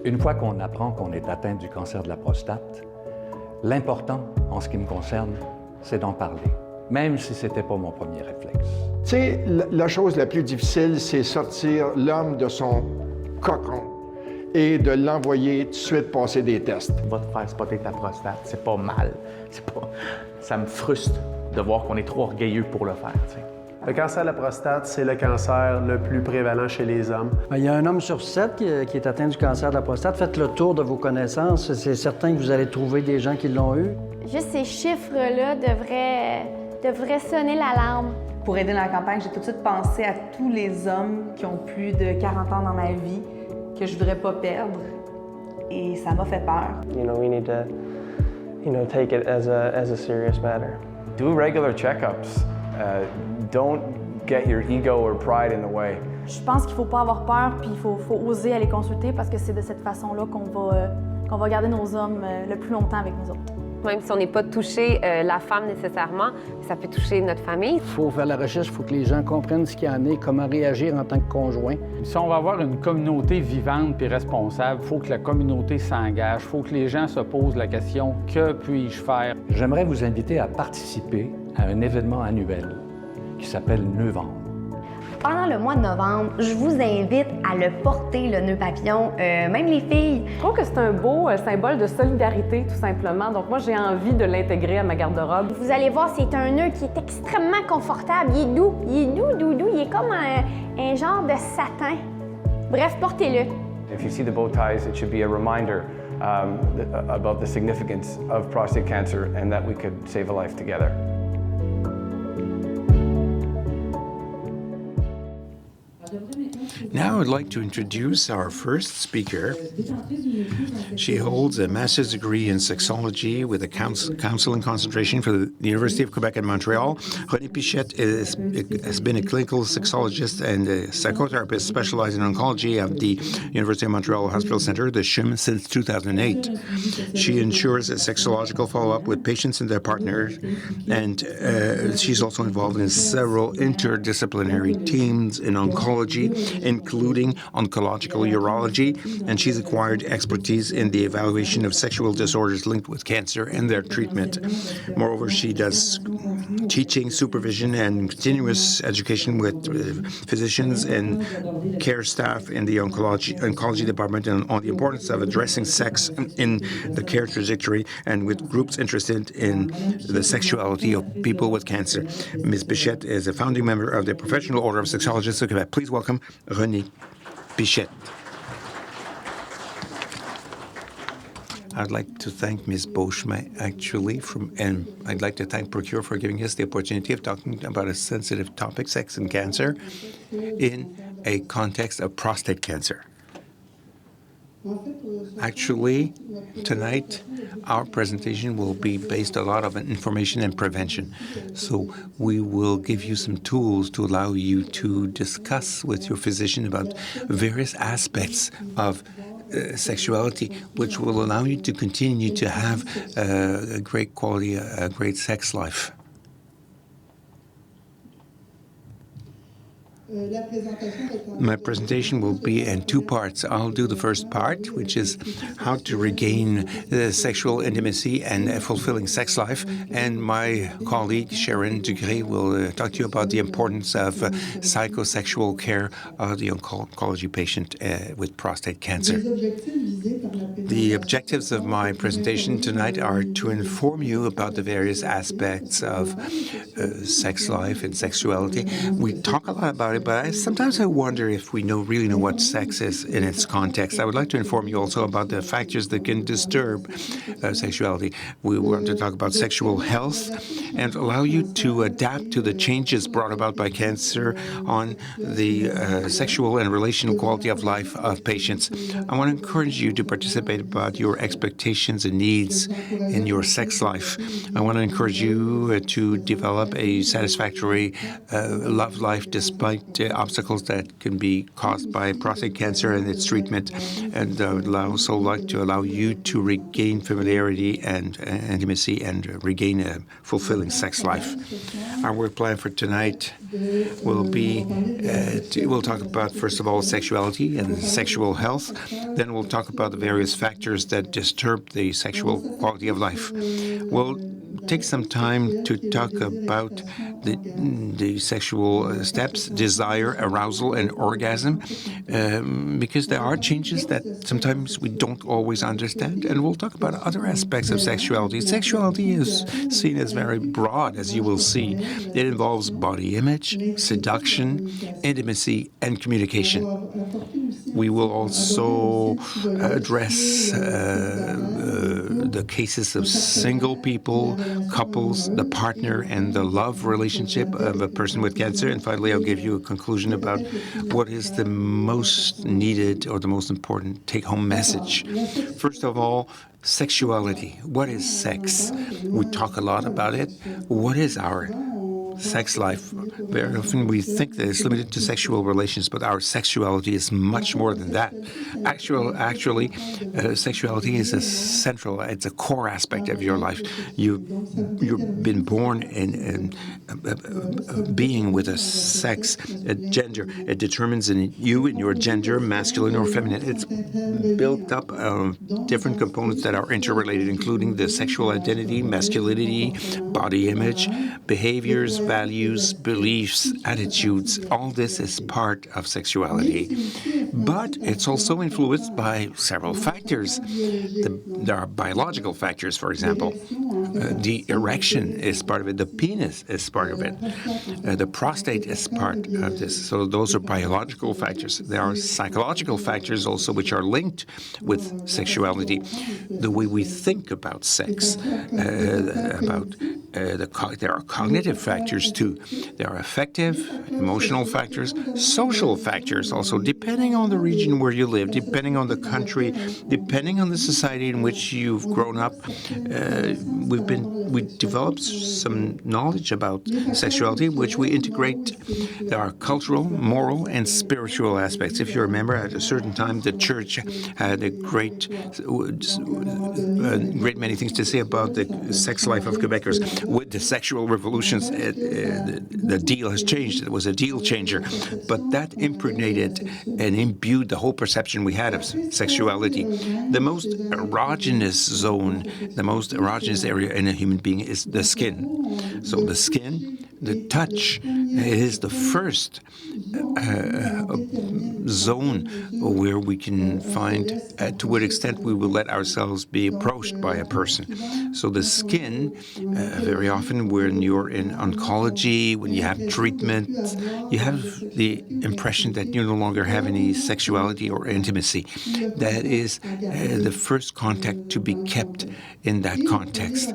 Une fois qu'on apprend qu'on est atteint du cancer de la prostate, l'important, en ce qui me concerne, c'est d'en parler, même si ce n'était pas mon premier réflexe. Tu sais, la chose la plus difficile, c'est sortir l'homme de son cocon et de l'envoyer tout de suite passer des tests. Va te faire spotter ta prostate, c'est pas mal. Ça me frustre de voir qu'on est trop orgueilleux pour le faire, tu sais. Le cancer de la prostate, c'est le cancer le plus prévalent chez les hommes. Il y a un homme sur 7 qui est atteint du cancer de la prostate. Faites le tour de vos connaissances. C'est certain que vous allez trouver des gens qui l'ont eu. Juste ces chiffres-là devraient sonner l'alarme. Pour aider dans la campagne, j'ai tout de suite pensé à tous les hommes qui ont plus de 40 ans dans ma vie que je voudrais pas perdre. Et ça m'a fait peur. We need to, take it as a serious matter. Do regular checkups. Don't get your ego or pride in the way. Je pense qu'il ne faut pas avoir peur, puis il faut oser aller consulter parce que c'est de cette façon-là qu'on va garder nos hommes le plus longtemps avec nous autres. Même si on n'est pas touché la femme nécessairement, ça peut toucher notre famille. Il faut faire la recherche, il faut que les gens comprennent ce qu'il y en est, comment réagir en tant que conjoint. Si on va avoir une communauté vivante puis responsable, il faut que la communauté s'engage, il faut que les gens se posent la question « Que puis-je faire? » J'aimerais vous inviter à participer à un événement annuel qui s'appelle Novembre. Pendant le mois de novembre, je vous invite à le porter, le nœud papillon, même les filles. Je trouve que c'est un beau symbole de solidarité, tout simplement. Donc moi, j'ai envie de l'intégrer à ma garde-robe. Vous allez voir, c'est un nœud qui est extrêmement confortable. Il est doux, doudou. Il est comme un genre de satin. Bref, portez-le. If you see the bow ties, it should be a reminder about the significance of prostate cancer and that we could save a life together. Now I'd like to introduce our first speaker. She holds a master's degree in sexology with a counseling concentration for the University of Quebec and Montreal. Renée Pichette has been a clinical sexologist and a psychotherapist specializing in oncology at the University of Montreal Hospital Centre, the CHUM, since 2008. She ensures a sexological follow-up with patients and their partners, and she's also involved in several interdisciplinary teams in oncology, including oncological urology, and she's acquired expertise in the evaluation of sexual disorders linked with cancer and their treatment. Moreover, she does teaching, supervision, and continuous education with physicians and care staff in the oncology department on the importance of addressing sex in the care trajectory and with groups interested in the sexuality of people with cancer. Ms. Pichette is a founding member of the Professional Order of Sexologists of Quebec. Please welcome Renée Pichette. I'd like to thank Ms. Beauchemin, actually, and I'd like to thank Procure for giving us the opportunity of talking about a sensitive topic, sex and cancer, in a context of prostate cancer. Actually, tonight, our presentation will be based a lot on information and prevention. So we will give you some tools to allow you to discuss with your physician about various aspects of sexuality, which will allow you to continue to have a great quality, a great sex life. My presentation will be in two parts. I'll do the first part, which is how to regain sexual intimacy and a fulfilling sex life. And my colleague, Sharon Dugré, will talk to you about the importance of psychosexual care of the oncology patient with prostate cancer. The objectives of my presentation tonight are to inform you about the various aspects of sex life and sexuality. We talk a lot about it, but sometimes I wonder if we really know what sex is in its context. I would like to inform you also about the factors that can disturb sexuality. We want to talk about sexual health and allow you to adapt to the changes brought about by cancer on the sexual and relational quality of life of patients. I want to encourage you to participate about your expectations and needs in your sex life. I want to encourage you to develop a satisfactory love life despite obstacles that can be caused by prostate cancer and its treatment. And I would also like to allow you to regain familiarity and intimacy and regain a fulfilling sex life. Our work plan for tonight will be, we'll talk about, first of all, sexuality and sexual health. Then we'll talk about about the various factors that disturb the sexual quality of life. We'll take some time to talk about the sexual steps, desire, arousal, and orgasm, because there are changes that sometimes we don't always understand. And we'll talk about other aspects of sexuality. Sexuality is seen as very broad, as you will see. It involves body image, seduction, intimacy, and communication. We will also address the cases of single people, couples, the partner, and the love relationship of a person with cancer. And finally, I'll give you a conclusion about what is the most needed or the most important take-home message. First of all, sexuality. What is sex? We talk a lot about it. What is our sex life? Very often we think that it's limited to sexual relations, but our sexuality is much more than that. Actually, sexuality is it's a core aspect of your life. You've been born in being with a sex, a gender. It determines in your gender, masculine or feminine. It's built up of different components that are interrelated, including the sexual identity, masculinity, body image, behaviors, values, beliefs, attitudes. All this is part of sexuality. But it's also influenced by several factors. There are biological factors, for example. The erection is part of it. The penis is part of it. The prostate is part of this. So those are biological factors. There are psychological factors also which are linked with sexuality. The way we think about sex, there are cognitive factors too. There are affective, emotional factors, social factors also, depending on the region where you live, depending on the country, depending on the society in which you've grown up. We developed some knowledge about sexuality, which we integrate. There are cultural, moral, and spiritual aspects. If you remember, at a certain time, the church had a great many things to say about the sex life of Quebecers. With the sexual revolutions, the deal has changed. It was a deal changer. But that impregnated and imbued the whole perception we had of sexuality. The most erogenous zone, the most erogenous area in a human being is the skin. So the skin, the touch, is the first zone where we can find to what extent we will let ourselves be approached by a person. So the skin, very often when you're in oncology, when you have treatment, you have the impression that you no longer have any sexuality or intimacy. That is the first contact to be kept in that context,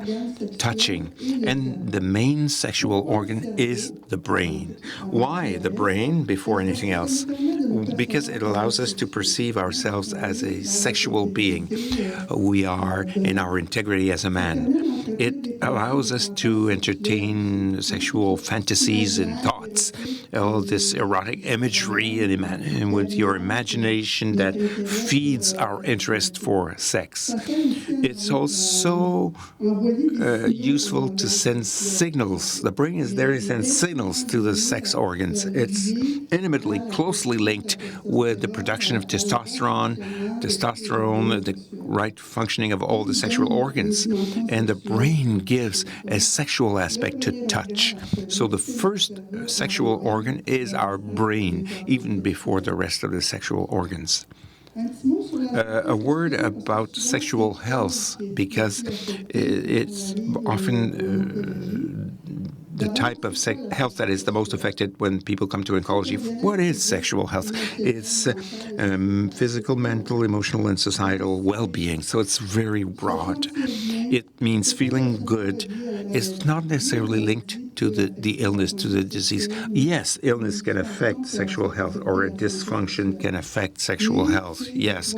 touching. And the main sexual organ is the brain. Why the brain before anything else? Because it allows us to perceive ourselves as a sexual being. We are in our integrity as a man. It allows us to entertain sexual fantasies and thoughts, all this erotic imagery and with your imagination that feeds our interest for sex. It's also useful to send signals. The brain is there to send signals to the sex organs. It's intimately, closely linked with the production of testosterone, the right functioning of all the sexual organs. And the brain gives a sexual aspect to touch. So the first sexual organ is our brain, even before the rest of the sexual organs. A word about sexual health, because it's often the type of health that is the most affected when people come to oncology. What is sexual health? It's physical, mental, emotional, and societal well-being. So it's very broad. It means feeling good. It's not necessarily linked to the illness, to the disease. Yes, illness can affect sexual health, or a dysfunction can affect sexual health, yes.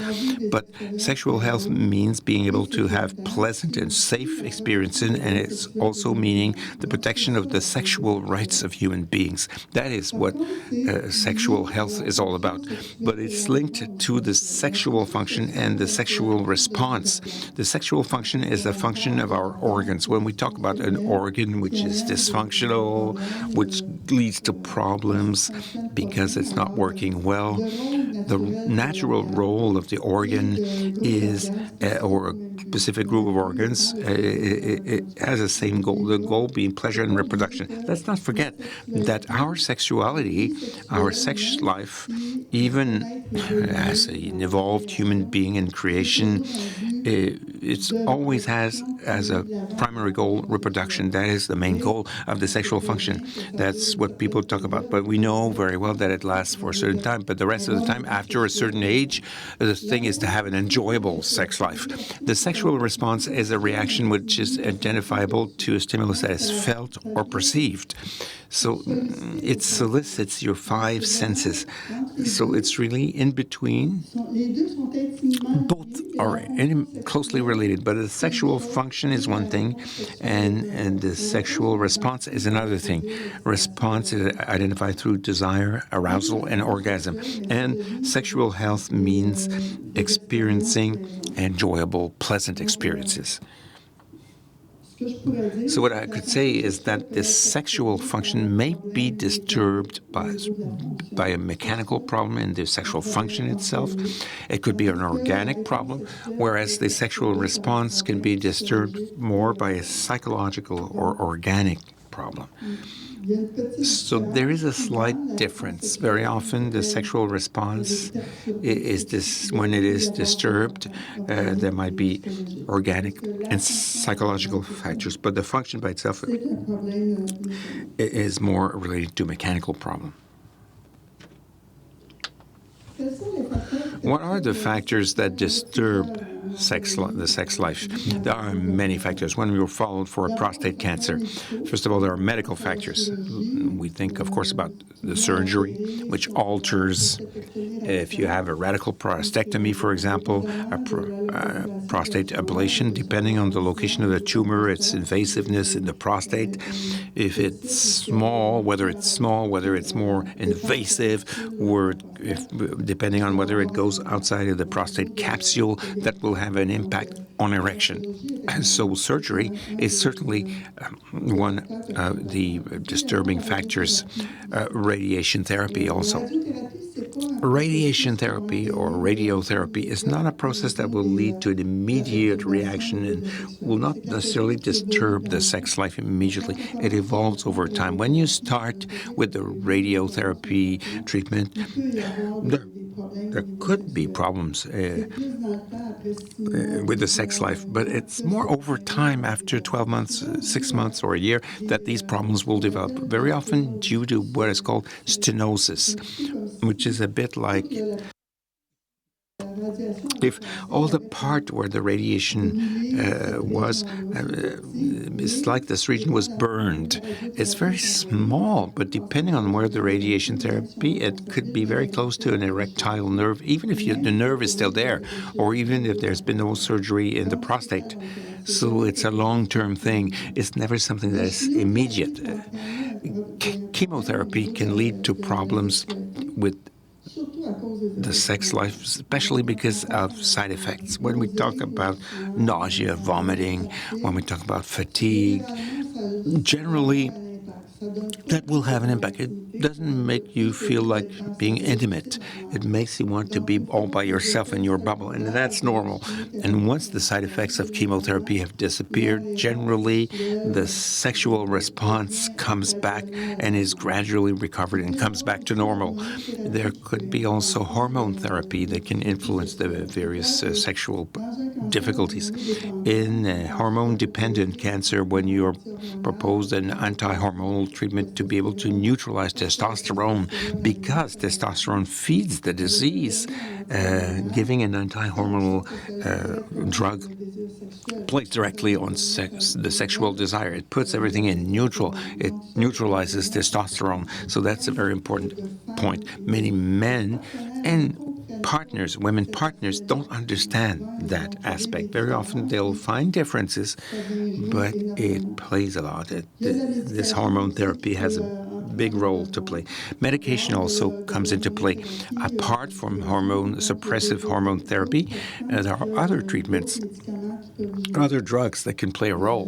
But sexual health means being able to have pleasant and safe experiences, and it's also meaning the protection of the sexual rights of human beings. That is what sexual health is all about. But it's linked to the sexual function and the sexual response. The sexual function is the function of our organs. When we talk about an organ which is dysfunctional, dysfunctional, which leads to problems because it's not working well. The natural role of the organ is, or a specific group of organs, it has the same goal, the goal being pleasure and reproduction. Let's not forget that our sexuality, our sex life, even as an evolved human being in creation, it always has as a primary goal reproduction. That is the main goal of the sexual function. That's what people talk about. But we know very well that it lasts for a certain time. But the rest of the time, after a certain age, the thing is to have an enjoyable sex life. The sexual response is a reaction which is identifiable to a stimulus that is felt or perceived. So it solicits your five senses. So it's really in between. Both are closely related, but the sexual function is one thing, and the sexual response is another thing. Response is identified through desire, arousal, and orgasm. And sexual health means experiencing enjoyable, pleasant experiences. So what I could say is that this sexual function may be disturbed by a mechanical problem in the sexual function itself. It could be an organic problem, whereas the sexual response can be disturbed more by a psychological or organic problem. So there is a slight difference. Very often the sexual response is when it is disturbed, there might be organic and psychological factors, but the function by itself is more related to a mechanical problem. What are the factors that disturb the sex life? There are many factors. When we were followed for a prostate cancer, first of all, there are medical factors. We think, of course, about the surgery, which alters, if you have a radical prostatectomy, for example, a prostate ablation, depending on the location of the tumor, its invasiveness in the prostate. If it's small, whether it's more invasive, or depending on whether it goes outside of the prostate capsule, that will have an impact on erection. So surgery is certainly one of the disturbing factors. Radiation therapy also. Radiation therapy or radiotherapy is not a process that will lead to an immediate reaction and will not necessarily disturb the sex life immediately. It evolves over time. When you start with the radiotherapy treatment, there could be problems with the sex life, but it's more over time, after 12 months, 6 months, or a year, that these problems will develop, very often due to what is called stenosis, which is a bit like if all the part where the radiation was, it's like this region was burned. It's very small, but depending on where the radiation therapy, it could be very close to an erectile nerve, even if the nerve is still there, or even if there's been no surgery in the prostate. So it's a long-term thing. It's never something that is immediate. Chemotherapy can lead to problems with the sex life, especially because of side effects. When we talk about nausea, vomiting, when we talk about fatigue, generally that will have an impact. It doesn't make you feel like being intimate. It makes you want to be all by yourself in your bubble, and that's normal. And once the side effects of chemotherapy have disappeared, generally the sexual response comes back and is gradually recovered and comes back to normal. There could be also hormone therapy that can influence the various sexual difficulties. In hormone-dependent cancer, when you're proposed an anti-hormonal treatment to be able to neutralize testosterone, because testosterone feeds the disease, giving an anti-hormonal drug plays directly on the sexual desire. It puts everything in neutral. It neutralizes testosterone. So that's a very important point. Many men and women partners don't understand that aspect. Very often they'll find differences, but it plays a lot. This hormone therapy has a big role to play. Medication also comes into play. Apart from suppressive hormone therapy, there are other treatments other drugs that can play a role.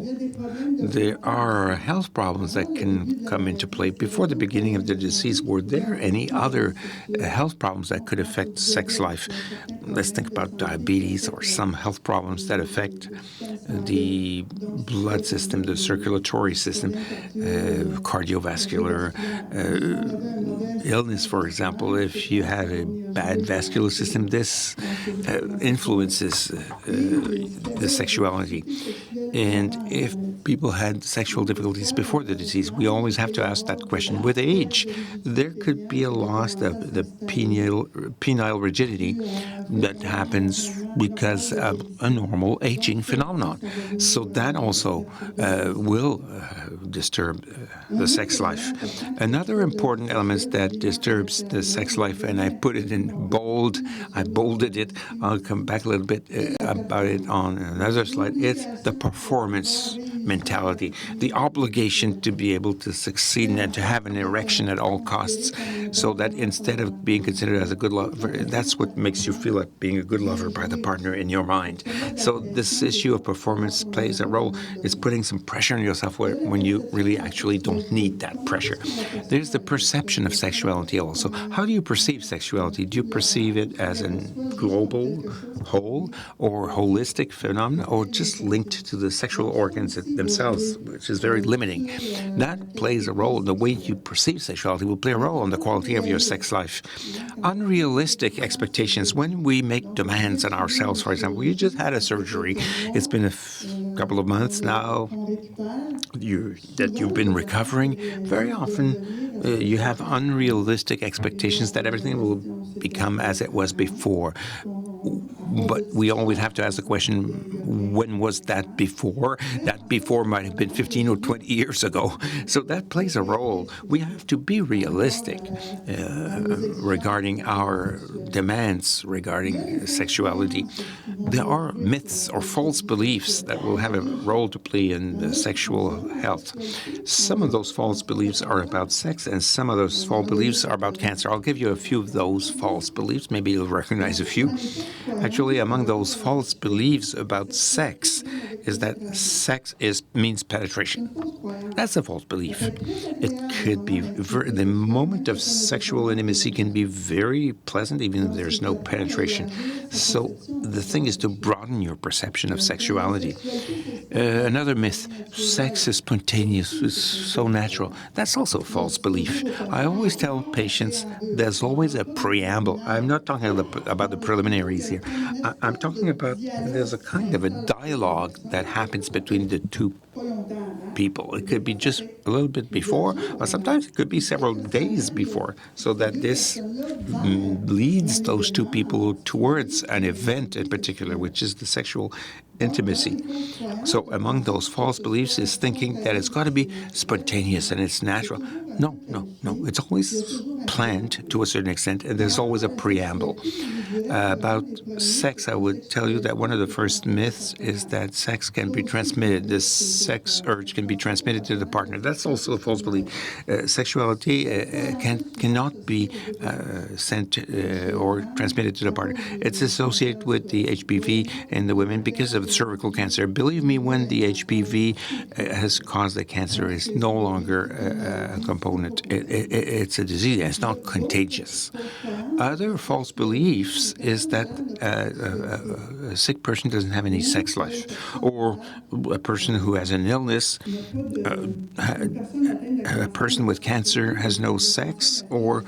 There are health problems that can come into play. Before the beginning of the disease, were there any other health problems that could affect sex life? Let's think about diabetes or some health problems that affect the blood system, the circulatory system, cardiovascular illness, for example. If you have a bad vascular system, this influences the sexuality. And if people had sexual difficulties before the disease, we always have to ask that question. With age, there could be a loss of the penile rigidity that happens because of a normal aging phenomenon. So that also will disturb the sex life. Another important element that disturbs the sex life, and I put it in bold, I bolded it, I'll come back a little bit about it on another slide, it's the performance mentality, the obligation to be able to succeed and to have an erection at all costs, so that instead of being considered as a good lover, that's what makes you feel like being a good lover by the partner in your mind. So this issue of performance plays a role. It's putting some pressure on yourself when you really actually don't need that pressure. There's the perception of sexuality also. How do you perceive sexuality? Do you perceive it as a global whole or holistic phenomenon, or just linked to the sexual organs themselves, which is very limiting? That plays a role. The way you perceive sexuality will play a role on the quality of your sex life. Unrealistic expectations. When we make demands on ourselves, for example, you just had a surgery, it's been a couple of months now that you've been recovering, very often you have unrealistic expectations that everything will become as it was before. But we always have to ask the question, when was that before? That before might have been 15 or 20 years ago. So that plays a role. We have to be realistic regarding our demands regarding sexuality. There are myths or false beliefs that will have a role to play in the sexual health. Some of those false beliefs are about sex, and some of those false beliefs are about cancer. I'll give you a few of those false beliefs. Maybe you'll recognize a few. Actually, among those false beliefs about sex is that sex means penetration. That's a false belief. It could be the moment of sexual intimacy can be very pleasant, even if there's no penetration. So the thing is to broaden your perception of sexuality. Another myth: sex is spontaneous, it's so natural. That's also a false belief. I always tell patients there's always a preamble. I'm not talking about the preliminaries here. I'm talking about there's a kind of a dialogue that happens between the two people. It could be just a little bit before, or sometimes it could be several days before, so that this leads those two people towards an event in particular, which is the sexual intimacy. So among those false beliefs is thinking that it's got to be spontaneous and it's natural. No. It's always planned to a certain extent, and there's always a preamble. About sex, I would tell you that one of the first myths is that sex can be transmitted. The sex urge can be transmitted to the partner. That's also a false belief. Sexuality cannot be sent or transmitted to the partner. It's associated with the HPV in the women because of cervical cancer. Believe me, when the HPV has caused the cancer, it's no longer a component. It's a disease. It's not contagious. Other false beliefs is that a sick person doesn't have any sex life, or a person who has an illness, a person with cancer has no sex, or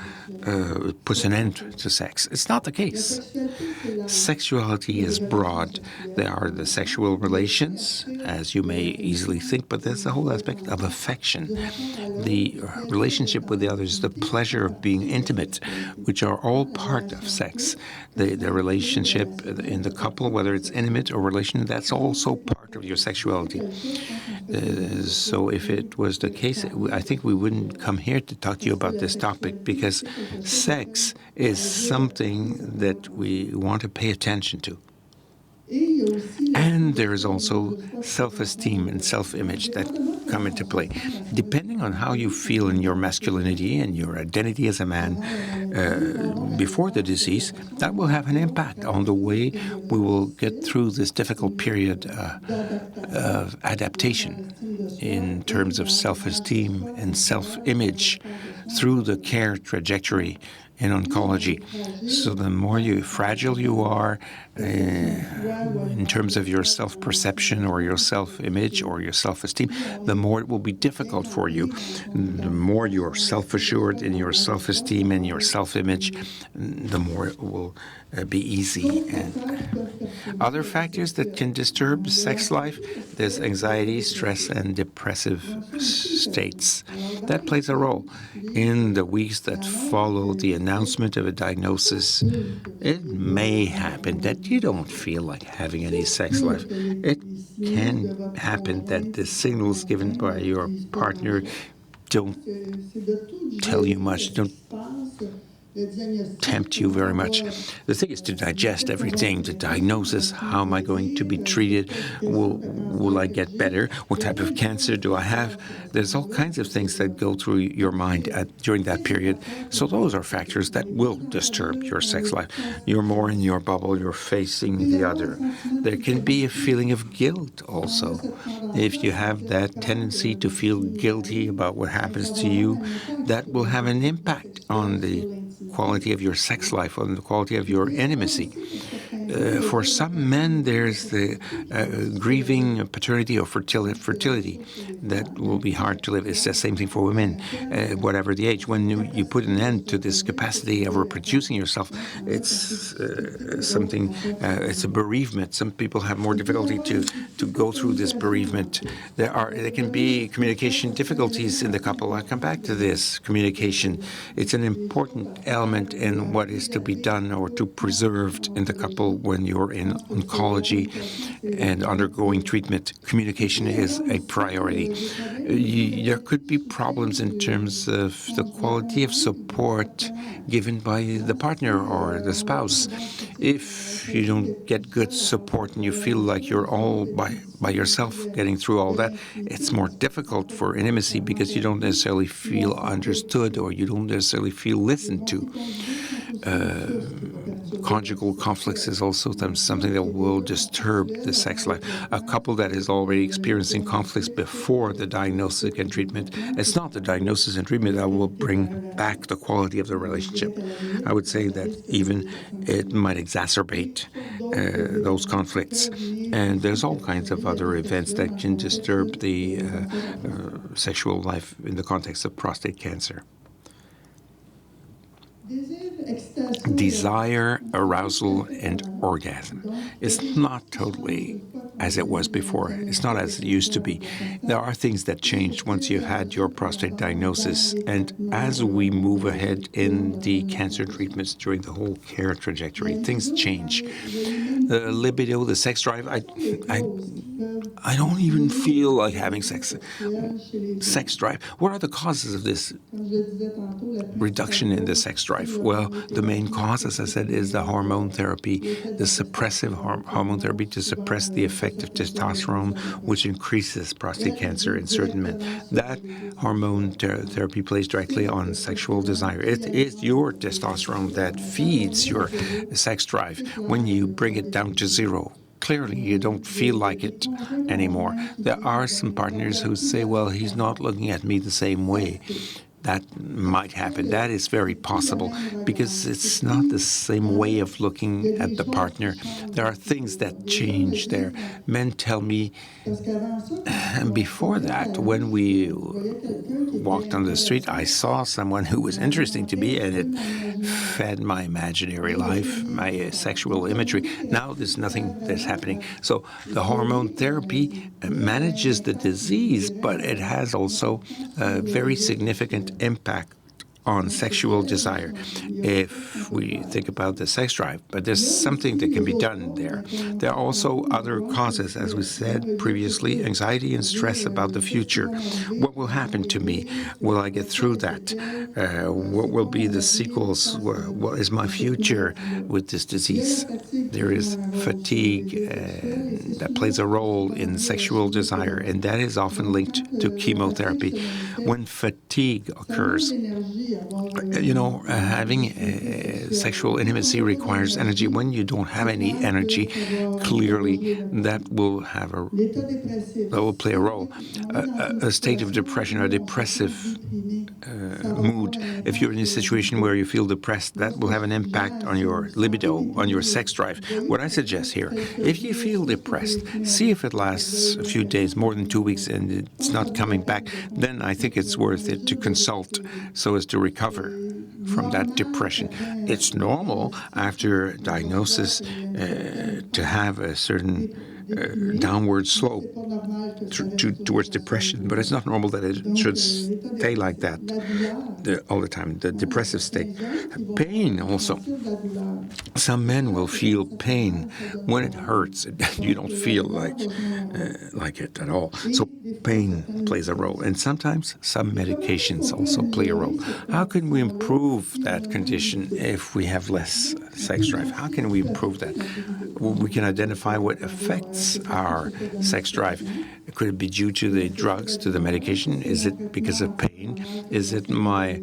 puts an end to sex. It's not the case. Sexuality is broad. There are the sexual relations, as you may easily think, but there's the whole aspect of affection, the relationship with the others, the pleasure of being intimate, which are all part of sex. The relationship in the couple, whether it's intimate or relation, that's also part of your sexuality. So if it was the case, I think we wouldn't come here to talk to you about this topic, because sex is something that we want to pay attention to. And there is also self-esteem and self-image that come into play. Depending on how you feel in your masculinity and your identity as a man before the disease, that will have an impact on the way we will get through this difficult period of adaptation in terms of self-esteem and self-image through the care trajectory in oncology. So the more fragile you are in terms of your self-perception or your self-image or your self-esteem, the more it will be difficult for you. The more you're self-assured in your self-esteem and your self-image, the more it will be easy. And other factors that can disturb sex life, there's anxiety, stress, and depressive states. That plays a role. In the weeks that follow the announcement of a diagnosis, it may happen that you don't feel like having any sex life. It can happen that the signals given by your partner don't tell you much, don't tempt you very much. The thing is to digest everything, the diagnosis, how am I going to be treated, will I get better, what type of cancer do I have? There's all kinds of things that go through your mind during that period. So those are factors that will disturb your sex life. You're more in your bubble, you're facing the other. There can be a feeling of guilt also. If you have that tendency to feel guilty about what happens to you, that will have an impact on the quality of your sex life, on the quality of your intimacy. For some men, there's the grieving paternity or fertility that will be hard to live. It's the same thing for women, whatever the age. When you put an end to this capacity of reproducing yourself, it's something, it's a bereavement. Some people have more difficulty to go through this bereavement. There can be communication difficulties in the couple. I'll come back to this, communication. It's an important element in what is to be done or to preserved in the couple when you're in oncology and undergoing treatment. Communication is a priority. There could be problems in terms of the quality of support given by the partner or the spouse. If you don't get good support and you feel like you're all by yourself getting through all that, it's more difficult for intimacy because you don't necessarily feel understood or you don't necessarily feel listened to. Conjugal conflicts is also something that will disturb the sex life. A couple that is already experiencing conflicts before the diagnosis and treatment, it's not the diagnosis and treatment that will bring back the quality of the relationship. I would say that even it might exacerbate those conflicts. And there's all kinds of other events that can disturb the sexual life in the context of prostate cancer. Desire, arousal, and orgasm. It's not totally as it was before. It's not as it used to be. There are things that changed once you've had your prostate diagnosis, and as we move ahead in the cancer treatments during the whole care trajectory, things change. The libido, the sex drive, I don't even feel like having sex. Sex drive. What are the causes of this reduction in the sex drive? Well, the main cause, as I said, is the hormone therapy, the suppressive hormone therapy to suppress the effect of testosterone, which increases prostate cancer in certain men. That hormone therapy plays directly on sexual desire. It is your testosterone that feeds your sex drive. When you bring it down to zero, clearly you don't feel like it anymore. There are some partners who say, well, he's not looking at me the same way. That might happen. That is very possible because it's not the same way of looking at the partner. There are things that change there. Men tell me, before that, when we walked on the street, I saw someone who was interesting to me and it fed my imaginary life, my sexual imagery. Now there's nothing that's happening. So the hormone therapy manages the disease, but it has also a very significant impact on sexual desire if we think about the sex drive, but there's something that can be done there. There are also other causes, as we said previously, anxiety and stress about the future. What will happen to me? Will I get through that? What will be the sequels? What is my future with this disease? There is fatigue that plays a role in sexual desire, and that is often linked to chemotherapy. When fatigue occurs, having sexual intimacy requires energy. When you don't have any energy, clearly that will play a role. A state of depression or depressive mood. If you're in a situation where you feel depressed, that will have an impact on your libido, on your sex drive. What I suggest here, if you feel depressed, see if it lasts a few days, more than 2 weeks, and it's not coming back, then I think it's worth it to consult so as to recover from that depression. It's normal after diagnosis to have a certain downward slope towards depression, but it's not normal that it should stay like that all the time, the depressive state. Pain also. Some men will feel pain when it hurts. You don't feel like it at all. So pain plays a role, and sometimes some medications also play a role. How can we improve that condition if we have less sex drive? How can we improve that? Well, we can identify what affects our sex drive. Could it be due to the drugs, to the medication? Is it because of pain? Is it my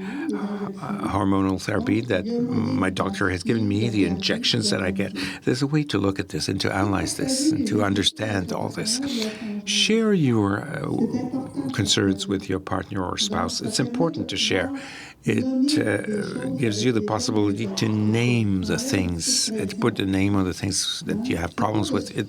hormonal therapy that my doctor has given me, the injections that I get? There's a way to look at this and to analyze this and to understand all this. Share your concerns with your partner or spouse. It's important to share. It gives you the possibility to name the things, to put the name on the things that you have problems with. It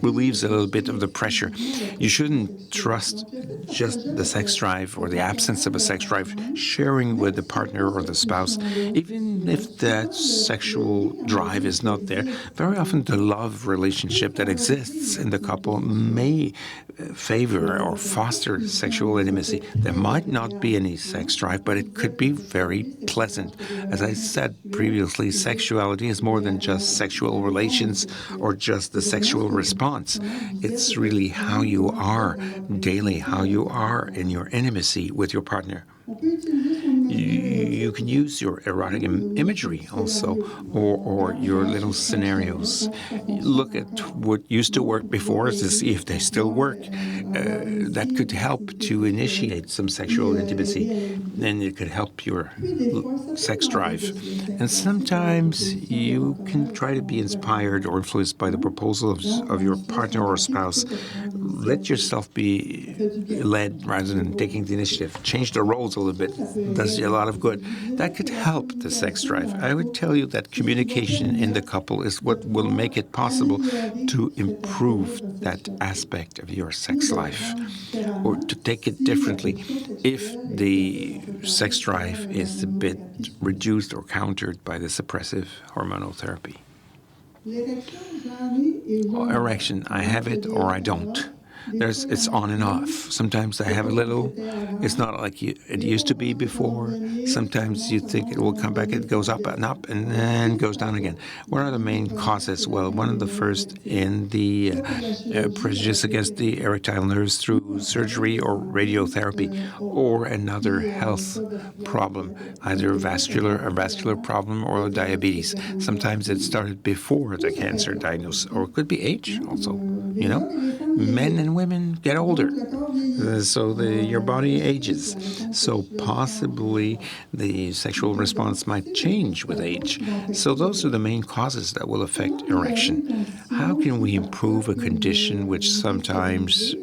relieves a little bit of the pressure. You shouldn't trust just the sex drive or the absence of a sex drive. Sharing with the partner or the spouse, even if that sexual drive is not there, very often the love relationship that exists in the couple may favor or foster sexual intimacy. There might not be any sex drive, but it could be very pleasant. As I said previously, sexuality is more than just sexual relations or just the sexual response. It's really how you are daily, how you are in your intimacy with your partner. You can use your erotic imagery also, or your little scenarios. Look at what used to work before to see if they still work. That could help to initiate some sexual intimacy. Then it could help your sex drive. And sometimes you can try to be inspired or influenced by the proposal of your partner or spouse. Let yourself be led rather than taking the initiative. Change the roles a little bit. Does you a lot of good. That could help the sex drive. I would tell you that communication in the couple is what will make it possible to improve that aspect of your sex life. Or to take it differently, if the sex drive is a bit reduced or countered by the suppressive hormonal therapy. Erection, I have it or I don't. It's on and off. Sometimes I have a little. It's not like it used to be before. Sometimes you think it will come back. It goes up and then goes down again. What are the main causes? Well, one of the first in the prejudice against the erectile nerves through surgery or radiotherapy, or another health problem, either a vascular problem or diabetes. Sometimes it started before the cancer diagnosis, or it could be age also. Men and women get older, so your body ages. So possibly the sexual response might change with age. So those are the main causes that will affect erection. How can we improve a condition which sometimes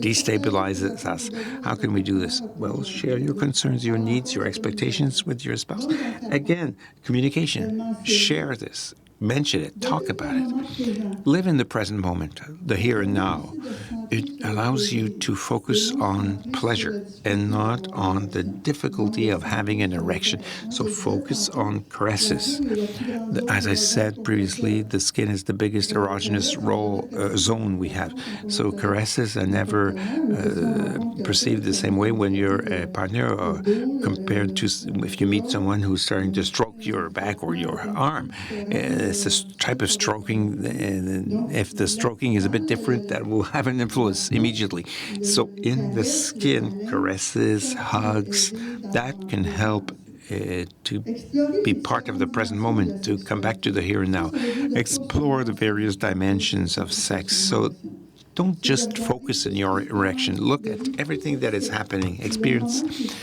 destabilizes us? How can we do this? Well, share your concerns, your needs, your expectations with your spouse. Again, communication. Share this. mention it, talk about it. Live in the present moment, the here and now. It allows you to focus on pleasure and not on the difficulty of having an erection. So focus on caresses. As I said previously, the skin is the biggest erogenous zone we have. So caresses are never perceived the same way when you're a partner or compared to if you meet someone who's starting to stroke your back or your arm. It's a type of stroking, and if the stroking is a bit different, that will have an influence immediately. So in the skin, caresses, hugs, that can help to be part of the present moment, to come back to the here and now. Explore the various dimensions of sex. So don't just focus on your erection. Look at everything that is happening. Experience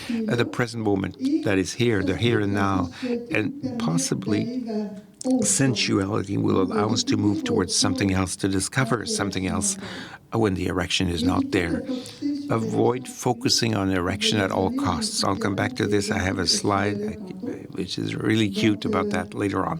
the present moment that is here, the here and now, and possibly sensuality will allow us to move towards something else, to discover something else when the erection is not there. Avoid focusing on erection at all costs. I'll come back to this. I have a slide which is really cute about that later on.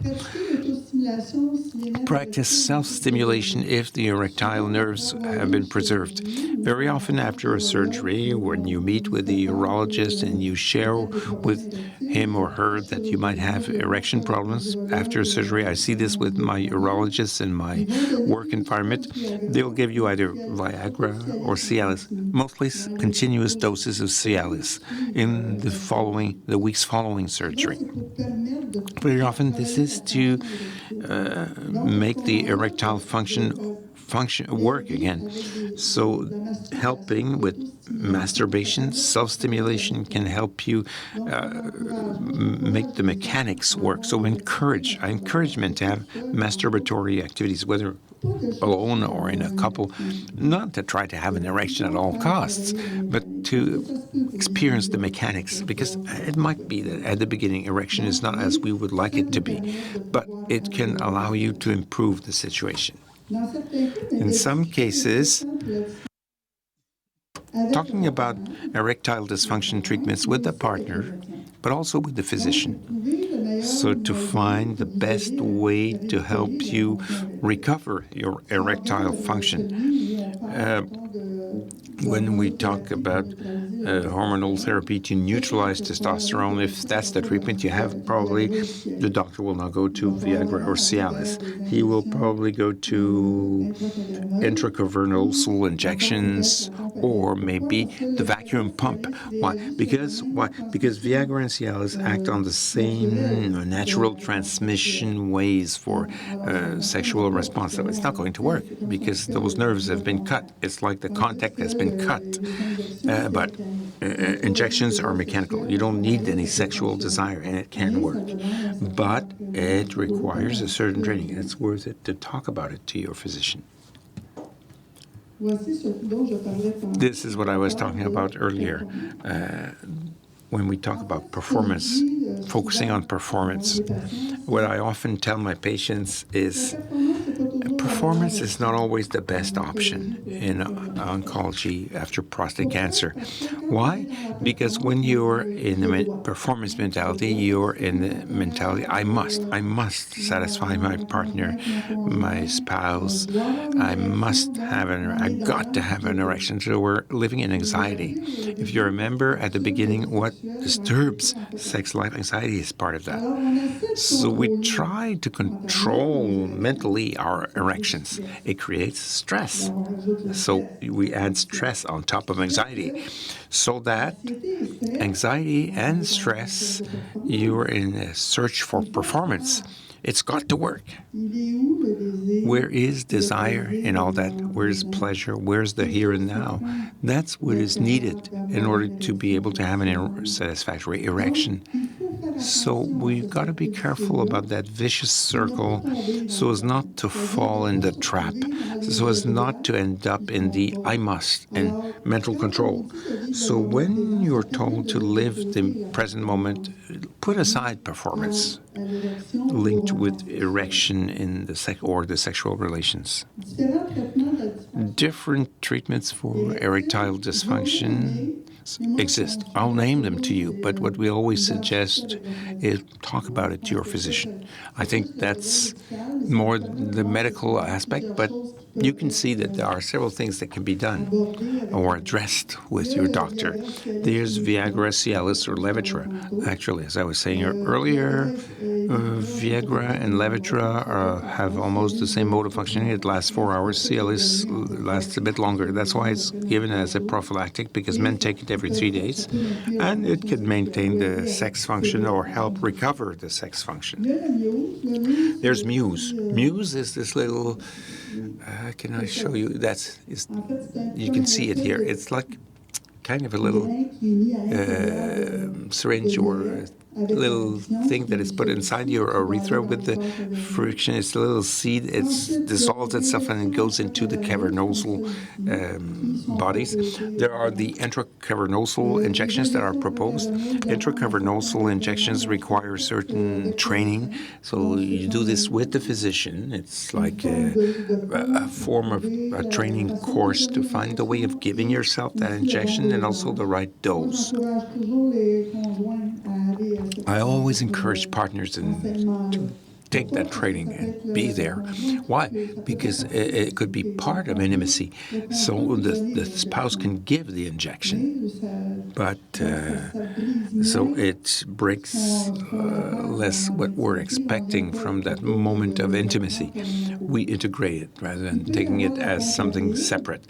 Practice self-stimulation if the erectile nerves have been preserved. Very often after a surgery, when you meet with the urologist and you share with him or her that you might have erection problems after surgery, I see this with my urologists in my work environment, they'll give you either Viagra or Cialis, mostly continuous doses of Cialis in the weeks following surgery. Very often this is to make the erectile function work again. So helping with masturbation, self-stimulation can help you make the mechanics work. So I encourage men to have masturbatory activities, whether alone or in a couple, not to try to have an erection at all costs, but to experience the mechanics, because it might be that at the beginning erection is not as we would like it to be, but it can allow you to improve the situation. In some cases, talking about erectile dysfunction treatments with the partner, but also with the physician. So to find the best way to help you recover your erectile function. When we talk about hormonal therapy to neutralize testosterone, if that's the treatment you have, probably the doctor will not go to Viagra or Cialis. He will probably go to intracavernosal injections or maybe the vacuum pump. Why? Because Viagra and Cialis act on the same natural transmission ways for sexual response. So it's not going to work because those nerves have been cut. It's like the contact has been cut. But injections are mechanical. You don't need any sexual desire, and it can work. But it requires a certain training, and it's worth it to talk about it to your physician. This is what I was talking about earlier. When we talk about performance, focusing on performance, what I often tell my patients is performance is not always the best option in oncology after prostate cancer. Why? Because when you're in the performance mentality, you're in the mentality, I must satisfy my partner, my spouse, I've got to have an erection. So we're living in anxiety. If you remember at the beginning, what disturbs sex life, anxiety is part of that. So we try to control mentally our erections. It creates stress. So we add stress on top of anxiety. So that anxiety and stress, you're in a search for performance. It's got to work. Where is desire in all that? Where's pleasure? Where's the here and now? That's what is needed in order to be able to have a satisfactory erection. So we've got to be careful about that vicious circle so as not to fall in the trap, so as not to end up in the I must and mental control. So when you're told to live the present moment, put aside performance linked with erection in the sexual relations. Different treatments for erectile dysfunction exist. I'll name them to you, but what we always suggest is talk about it to your physician. I think that's more the medical aspect, but you can see that there are several things that can be done or addressed with your doctor. There's Viagra, Cialis, or Levitra. Actually, as I was saying earlier, Viagra and Levitra have almost the same mode of functioning. It lasts 4 hours. Cialis lasts a bit longer. That's why it's given as a prophylactic, because men take it every 3 days, and it can maintain the sex function or help recover the sex function. There's Muse. Muse is this little, can I show you? You can see it here. It's like kind of a little syringe or a little thing that is put inside your urethra with the friction. It's a little seed. It dissolves itself and it goes into the cavernosal bodies. There are the intracavernosal injections that are proposed. Intracavernosal injections require certain training, so you do this with the physician. It's like a form of a training course to find the way of giving yourself that injection and also the right dose. I always encourage partners to take that training and be there. Why? Because it could be part of intimacy. So the spouse can give the injection, but so it breaks less what we're expecting from that moment of intimacy. We integrate it rather than taking it as something separate.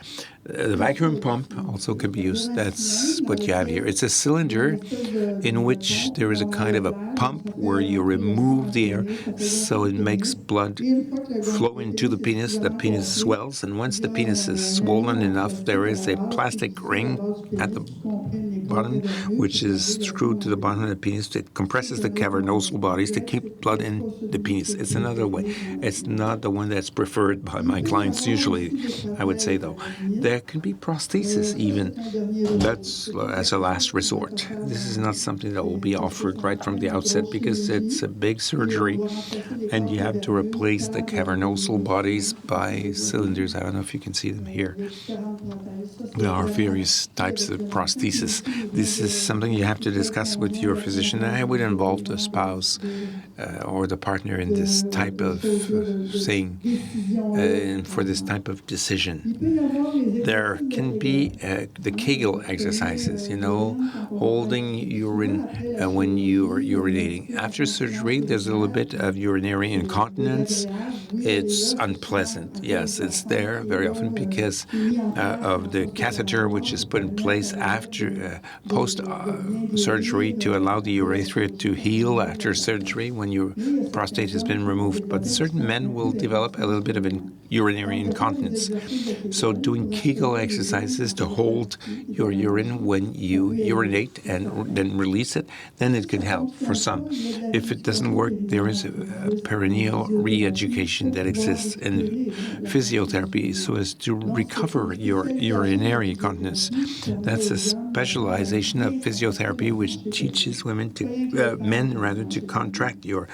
The vacuum pump also can be used. That's what you have here. It's a cylinder in which there is a kind of a pump where you remove the air so it makes blood flow into the penis. The penis swells, and once the penis is swollen enough, there is a plastic ring at the bottom, which is screwed to the bottom of the penis. It compresses the cavernosal bodies to keep blood in the penis. It's another way. It's not the one that's preferred by my clients usually, I would say, though. There can be prosthesis even. That's as a last resort. This is not something that will be offered right from the outset because it's a big surgery and you have to replace the cavernosal bodies by cylinders. I don't know if you can see them here. There are various types of prosthesis. This is something you have to discuss with your physician. I would involve the spouse or the partner in this type of thing, for this type of decision. There can be the Kegel exercises, holding urine when you're urinating. After surgery, there's a little bit of urinary incontinence. It's unpleasant. Yes, it's there very often because of the catheter which is put in place after post-surgery to allow the urethra to heal after surgery when your prostate has been removed. But certain men will develop a little bit of urinary incontinence. So doing Kegel exercises to hold your urine when you urinate and then release it, then it can help for some. If it doesn't work, there is a perineal re-education that exists in physiotherapy so as to recover your urinary incontinence. That's a specialization of physiotherapy which teaches men to contract your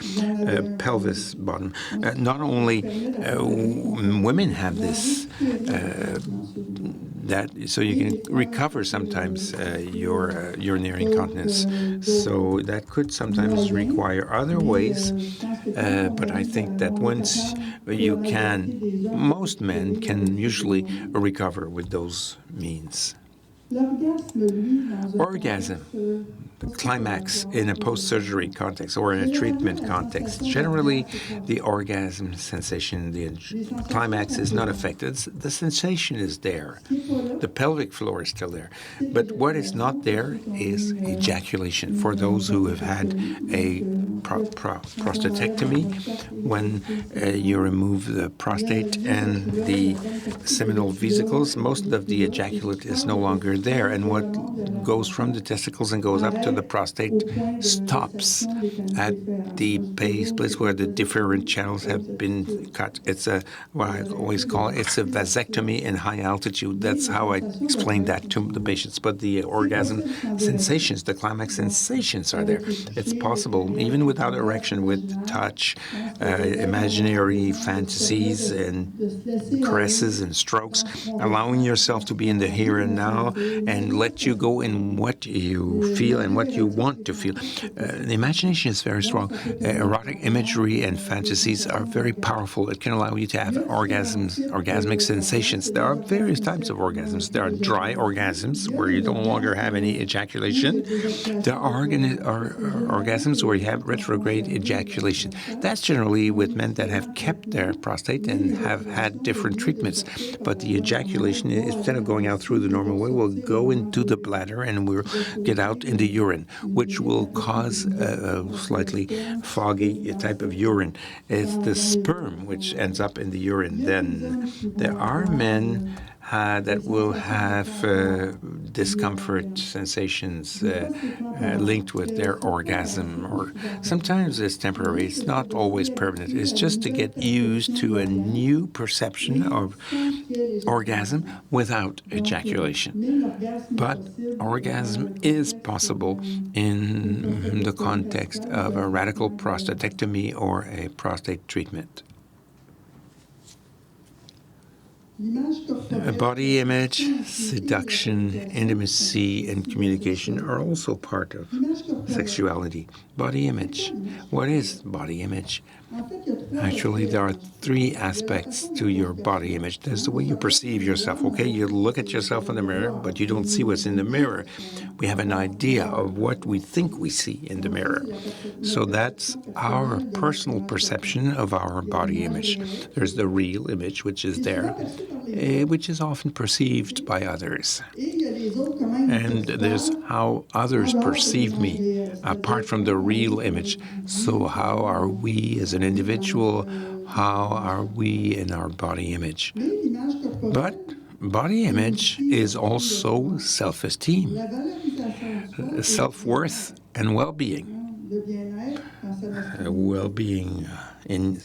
pelvis bottom. Not only women have this, so you can recover sometimes your urinary incontinence. So that could sometimes require other ways, but I think that once you can, most men can usually recover with those means. Orgasm, the climax in a post-surgery context or in a treatment context. Generally, the orgasm sensation, the climax is not affected. The sensation is there. The pelvic floor is still there. But what is not there is ejaculation. For those who have had a prostatectomy, when you remove the prostate and the seminal vesicles, most of the ejaculate is no longer there, and what goes from the testicles and goes up to the prostate stops at the place where the different channels have been cut. It's what I always call it's a vasectomy in high altitude. That's how I explain that to the patients. But the orgasm sensations, the climax sensations are there. It's possible, even even without erection, with touch, imaginary fantasies and caresses and strokes, allowing yourself to be in the here and now and let you go in what you feel and what you want to feel. The imagination is very strong. Erotic imagery and fantasies are very powerful. It can allow you to have orgasmic sensations. There are various types of orgasms. There are dry orgasms where you no longer have any ejaculation. There are orgasms where you have retrograde ejaculation. That's generally with men that have kept their prostate and have had different treatments. But the ejaculation, instead of going out through the normal way, will go into the bladder and will get out in the urine, which will cause a slightly foggy type of urine. It's the sperm which ends up in the urine. Then there are men that will have discomfort sensations linked with their orgasm, or sometimes it's temporary. It's not always permanent. It's just to get used to a new perception of orgasm without ejaculation. But orgasm is possible in the context of a radical prostatectomy or a prostate treatment. Body image, seduction, intimacy, and communication are also part of sexuality. Body image. What is body image? Actually, there are three aspects to your body image. There's the way you perceive yourself. Okay, you look at yourself in the mirror, but you don't see what's in the mirror. We have an idea of what we think we see in the mirror. So that's our personal perception of our body image. There's the real image, which is there, which is often perceived by others. And there's how others perceive me, apart from the real image. So how are we as an individual? How are we in our body image? But body image is also self-esteem, self-worth, and well-being. Well-being in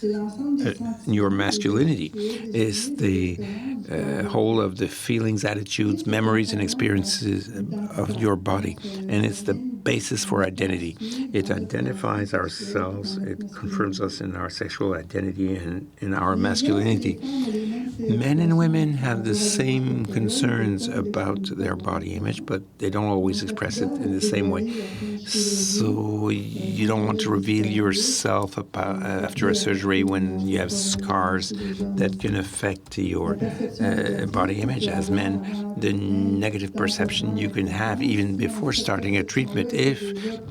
your masculinity is the whole of the feelings, attitudes, memories, and experiences of your body. And it's the basis for identity. It identifies ourselves. It confirms us in our sexual identity and in our masculinity. Men and women have the same concerns about their body image, but they don't always express it in the same way. So you don't want to reveal yourself after a surgery when you have scars that can affect your body image. As men, the negative perception you can have even before starting a treatment, if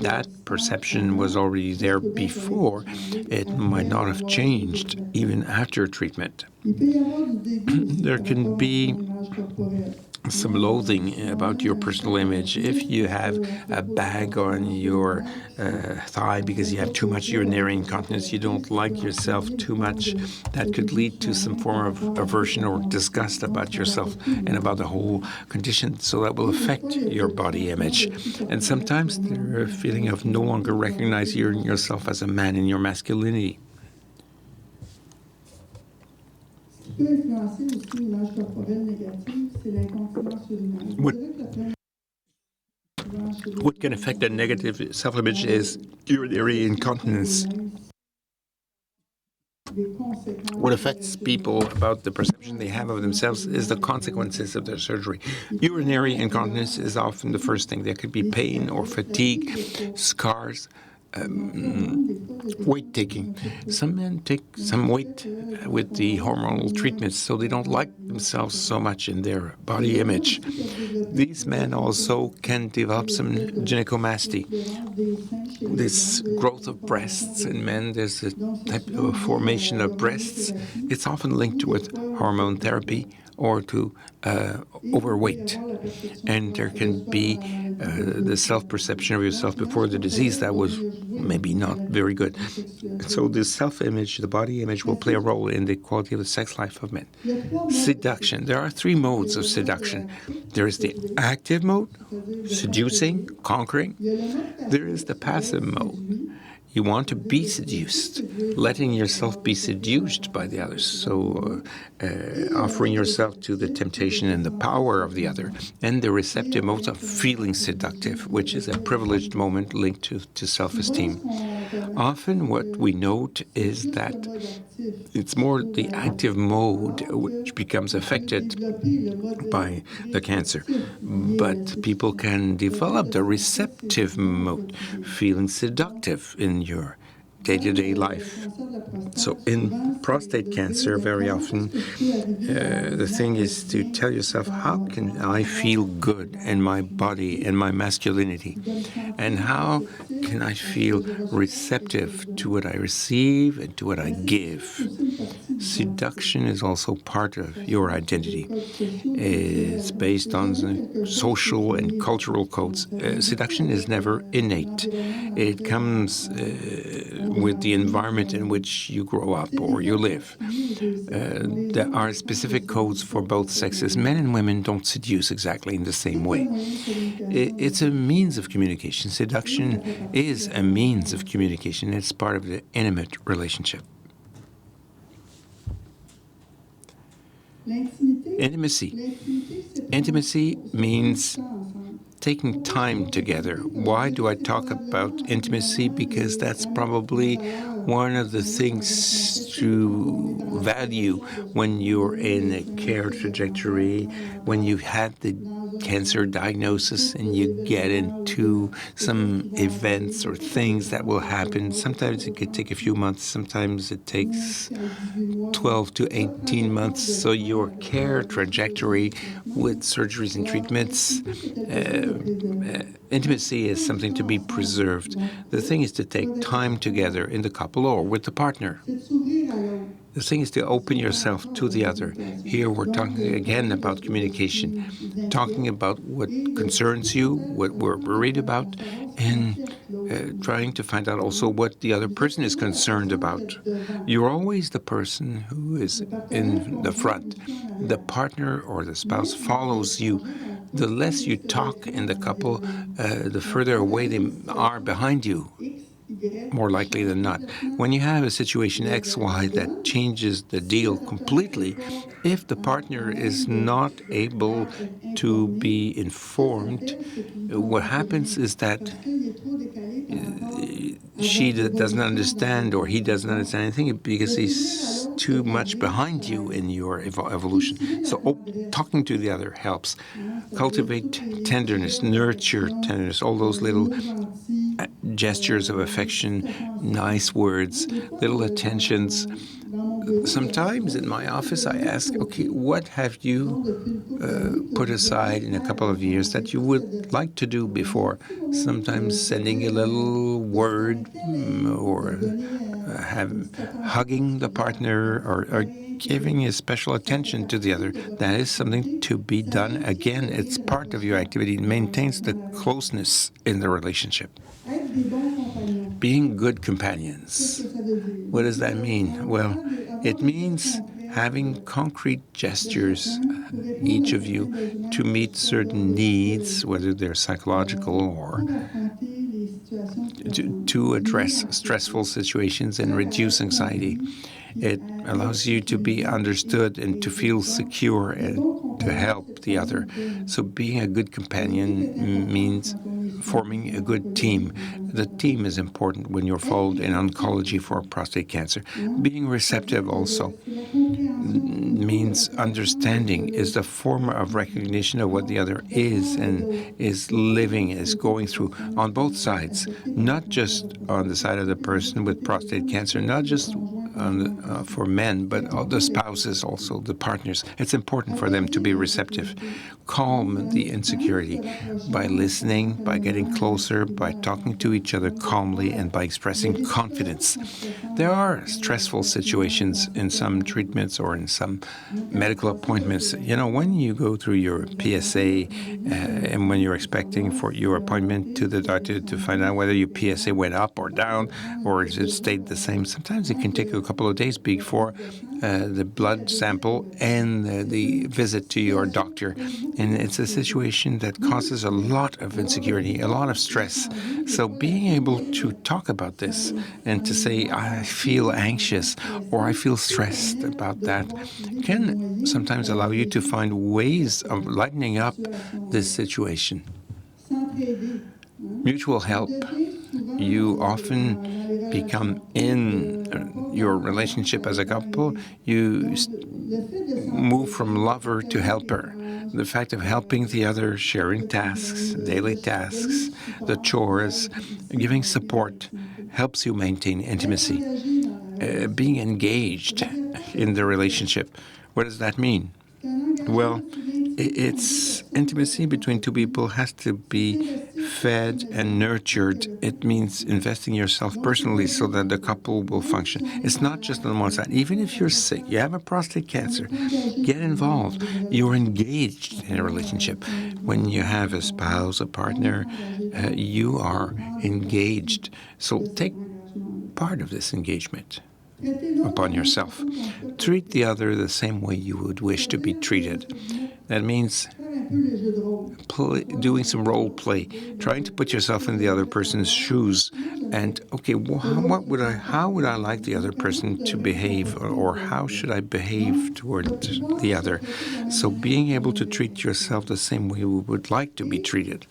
that perception was already there before, it might not have changed even after treatment. There can be some loathing about your personal image. If you have a bag on your thigh because you have too much urinary incontinence, you don't like yourself too much, that could lead to some form of aversion or disgust about yourself and about the whole condition. So that will affect your body image. And sometimes there's a feeling of no longer recognizing yourself as a man in your masculinity. What can affect a negative self-image is urinary incontinence. What affects people about the perception they have of themselves is the consequences of their surgery. Urinary incontinence is often the first thing. There could be pain or fatigue, scars, weight taking. Some men take some weight with the hormonal treatments, so they don't like themselves so much in their body image. These men also can develop some gynecomastia. This growth of breasts in men, there's a type of formation of breasts. It's often linked with hormone therapy or to overweight. And there can be the self-perception of yourself before the disease that was maybe not very good. So the self-image, the body image, will play a role in the quality of the sex life of men. Seduction. There are three modes of seduction. There is the active mode, seducing, conquering. There is the passive mode. You want to be seduced, letting yourself be seduced by the others. So offering yourself to the temptation and the power of the other. And the receptive mode of feeling seductive, which is a privileged moment linked to self-esteem. Often what we note is that it's more the active mode which becomes affected by the cancer. But people can develop the receptive mode, feeling seductive in your day-to-day life. So in prostate cancer, very often, the thing is to tell yourself, how can I feel good in my body and my masculinity? And how can I feel receptive to what I receive and to what I give? Seduction is also part of your identity. It's based on social and cultural codes. Seduction is never innate. It comes with the environment in which you grow up or you live. There are specific codes for both sexes. Men and women don't seduce exactly in the same way. It's a means of communication. Seduction is a means of communication. It's part of the intimate relationship. Intimacy. Intimacy means taking time together. Why do I talk about intimacy? Because that's probably one of the things to value when you're in a care trajectory, when you've had the cancer diagnosis and you get into some events or things that will happen. Sometimes it could take a few months, sometimes it takes 12 to 18 months. So your care trajectory with surgeries and treatments, intimacy is something to be preserved. The thing is to take time together in the couple or with the partner. The thing is to open yourself to the other. Here we're talking again about communication, talking about what concerns you, what we're worried about, and trying to find out also what the other person is concerned about. You're always the person who is in the front. The partner or the spouse follows you. The less you talk in the couple, the further away they are behind you. More likely than not. When you have a situation XY that changes the deal completely, if the partner is not able to be informed, what happens is that she doesn't understand or he doesn't understand anything because he's too much behind you in your evolution. So talking to the other helps. Cultivate tenderness, nurture tenderness, all those little gestures of affection, nice words, little attentions. Sometimes in my office I ask, okay, what have you put aside in a couple of years that you would like to do before? Sometimes sending a little word or hugging the partner or giving a special attention to the other. That is something to be done. Again, it's part of your activity. It maintains the closeness in the relationship. Being good companions. What does that mean? Well, it means having concrete gestures, each of you, to meet certain needs, whether they're psychological or to address stressful situations and reduce anxiety. It allows you to be understood and to feel secure and to help the other. So being a good companion means forming a good team. The team is important when you're followed in oncology for prostate cancer. Being receptive also means understanding, is the form of recognition of what the other is and is living, is going through on both sides, not just on the side of the person with prostate cancer, not just for men, but the spouses also, the partners. It's important for them to be receptive. Calm the insecurity by listening, by getting closer, by talking to each other calmly, and by expressing confidence. There are stressful situations in some treatments or in some medical appointments. You know, when you go through your PSA and when you're expecting for your appointment to the doctor to find out whether your PSA went up or down or it stayed the same, sometimes it can take a couple of days before the blood sample and the visit to your doctor. And it's a situation that causes a lot of insecurity, a lot of stress. So being able to talk about this and to say, I feel anxious or I feel stressed about that can sometimes allow you to find ways of lightening up this situation. Mutual help. you often become in your relationship as a couple, you move from lover to helper. The fact of helping the other, sharing tasks, daily tasks, the chores, giving support, helps you maintain intimacy. Being engaged in the relationship. What does that mean? Well, it's intimacy between two people has to be fed and nurtured. It means investing yourself personally so that the couple will function. It's not just on one side. Even if you're sick, you have a prostate cancer, get involved. You're engaged in a relationship. When you have a spouse, a partner, you are engaged. So take part of this engagement upon yourself. Treat the other the same way you would wish to be treated. That means doing some role play, trying to put yourself in the other person's shoes, and okay, well, how would I like the other person to behave, or how should I behave towards the other? So being able to treat yourself the same way we would like to be treated.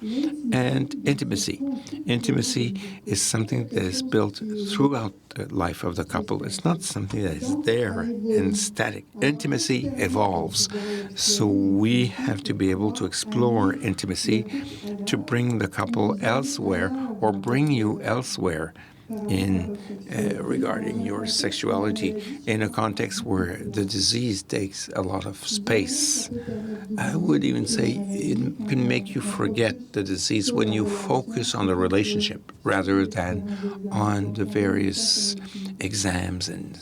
And intimacy. Intimacy is something that is built throughout the life of the couple. It's not something that is there and static. Intimacy evolves. So we have to be able to explore intimacy to bring the couple elsewhere or bring you elsewhere in regarding your sexuality in a context where the disease takes a lot of space. I would even say it can make you forget the disease when you focus on the relationship rather than on the various exams and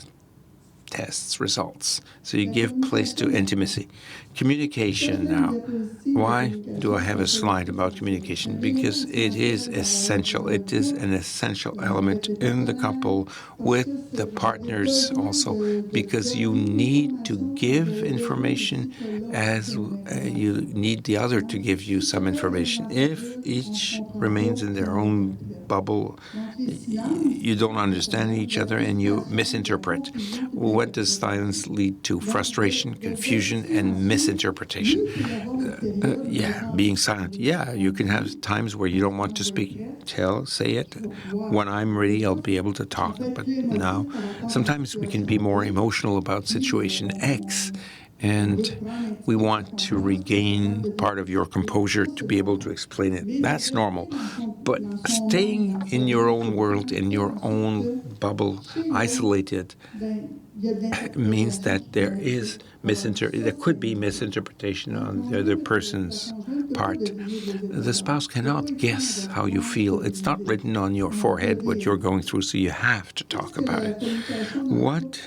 tests, results. So you give place to intimacy. Communication now. Why do I have a slide about communication? Because it is essential. It is an essential element in the couple with the partners also, because you need to give information as you need the other to give you some information. If each remains in their own bubble, you don't understand each other and you misinterpret. What does silence lead to? Frustration, confusion, and misinterpretation. Being silent. Yeah, you can have times where you don't want to speak. Say it. When I'm ready, I'll be able to talk. But now, sometimes we can be more emotional about situation X, and we want to regain part of your composure to be able to explain it. That's normal. But staying in your own world, in your own bubble, isolated, means that there could be misinterpretation on the other person's part. The spouse cannot guess how you feel. It's not written on your forehead what you're going through, so you have to talk about it. What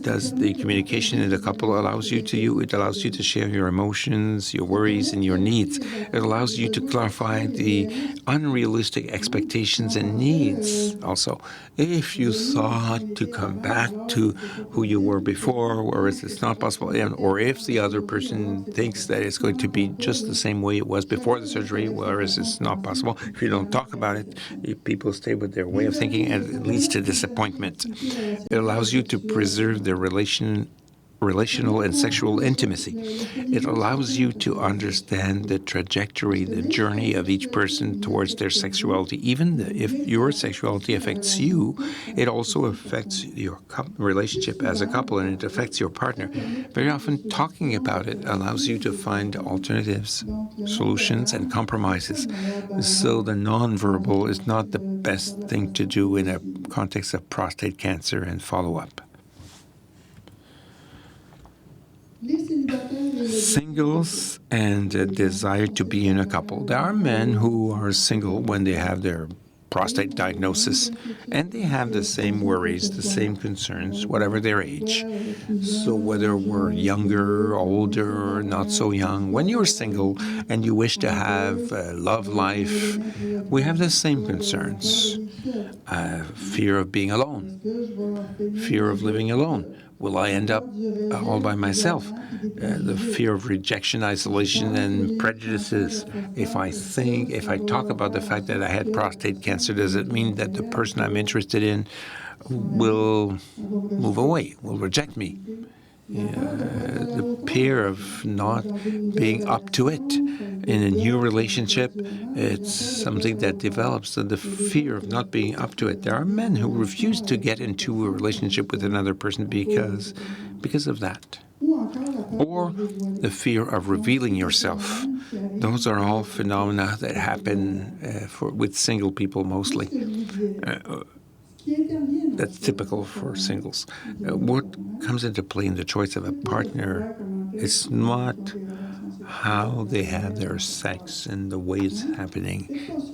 does the communication in the couple allows you to do? It allows you to share your emotions, your worries, and your needs. It allows you to clarify the unrealistic expectations and needs also. If you thought to come back to who you were before, whereas it's not possible, or if the other person thinks that it's going to be just the same way it was before the surgery, whereas it's not possible, if you don't talk about it, people stay with their way of thinking, and it leads to disappointment. It allows you to preserve the relational and sexual intimacy. It allows you to understand the trajectory, the journey of each person towards their sexuality. Even if your sexuality affects you, it also affects your relationship as a couple, and it affects your partner. Very often, talking about it allows you to find alternatives, solutions, and compromises. So the nonverbal is not the best thing to do in a context of prostate cancer and follow-up. Singles and a desire to be in a couple. There are men who are single when they have their prostate diagnosis, and they have the same worries, the same concerns, whatever their age. So whether we're younger, older, not so young, when you're single and you wish to have a love life, we have the same concerns. Fear of being alone, fear of living alone. Will I end up all by myself? The fear of rejection, isolation, and prejudices. If I talk about the fact that I had prostate cancer, does it mean that the person I'm interested in will move away, will reject me? the fear of not being up to it. In a new relationship, it's something that develops, the fear of not being up to it. There are men who refuse to get into a relationship with another person because of that. Or the fear of revealing yourself. Those are all phenomena that happen with single people mostly. That's typical for singles. What comes into play in the choice of a partner is not how they have their sex and the way it's happening.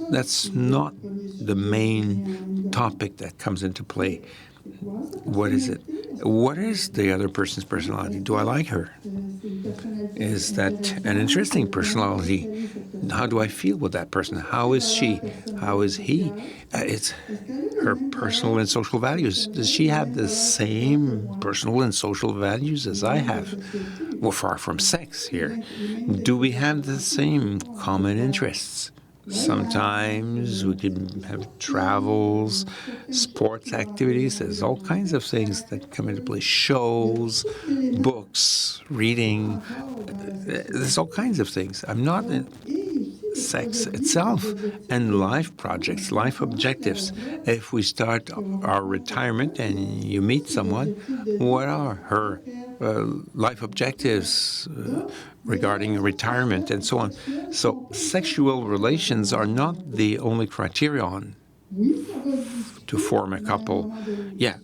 That's not the main topic that comes into play. What is it? What is the other person's personality? Do I like her? Is that an interesting personality? How do I feel with that person? How is she? How is he? It's her personal and social values. Does she have the same personal and social values as I have? We're far from sex here. Do we have the same common interests? Sometimes we can have travels, sports activities. There's all kinds of things that come into play. Shows, books, reading. There's all kinds of things. I'm not in sex itself and life projects, life objectives. If we start our retirement and you meet someone, what are her life objectives regarding retirement and so on? So sexual relations are not the only criterion to form a couple. Yeah,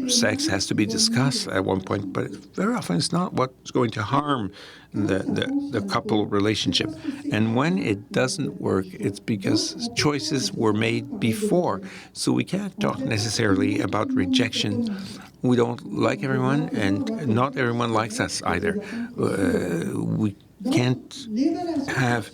sex has to be discussed at one point, but very often it's not what's going to harm the couple relationship. And when it doesn't work, it's because choices were made before. So we can't talk necessarily about rejection. We don't like everyone, and not everyone likes us either. We can't have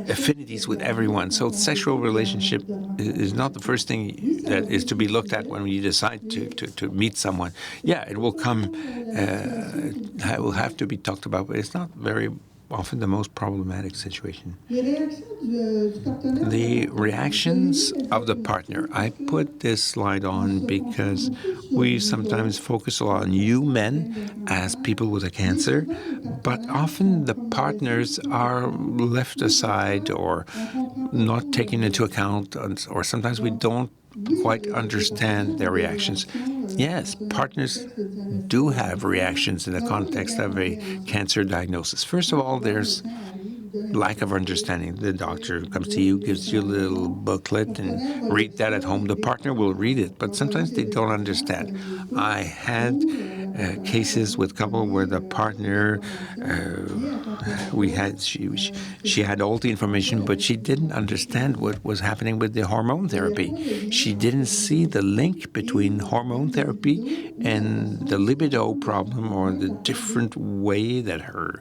affinities with everyone. So sexual relationship is not the first thing that is to be looked at when you decide to meet someone. Yeah, it will come, it will have to be talked about, but it's not very often the most problematic situation. The reactions of the partner. I put this slide on because we sometimes focus a lot on you men as people with a cancer, but often the partners are left aside or not taken into account, or sometimes we don't quite understand their reactions. Yes, partners do have reactions in the context of a cancer diagnosis. First of all, there's lack of understanding. The doctor comes to you, gives you a little booklet, and read that at home. The partner will read it, but sometimes they don't understand. I had cases with couple where the partner, she had all the information, but she didn't understand what was happening with the hormone therapy. She didn't see the link between hormone therapy and the libido problem, or the different way that her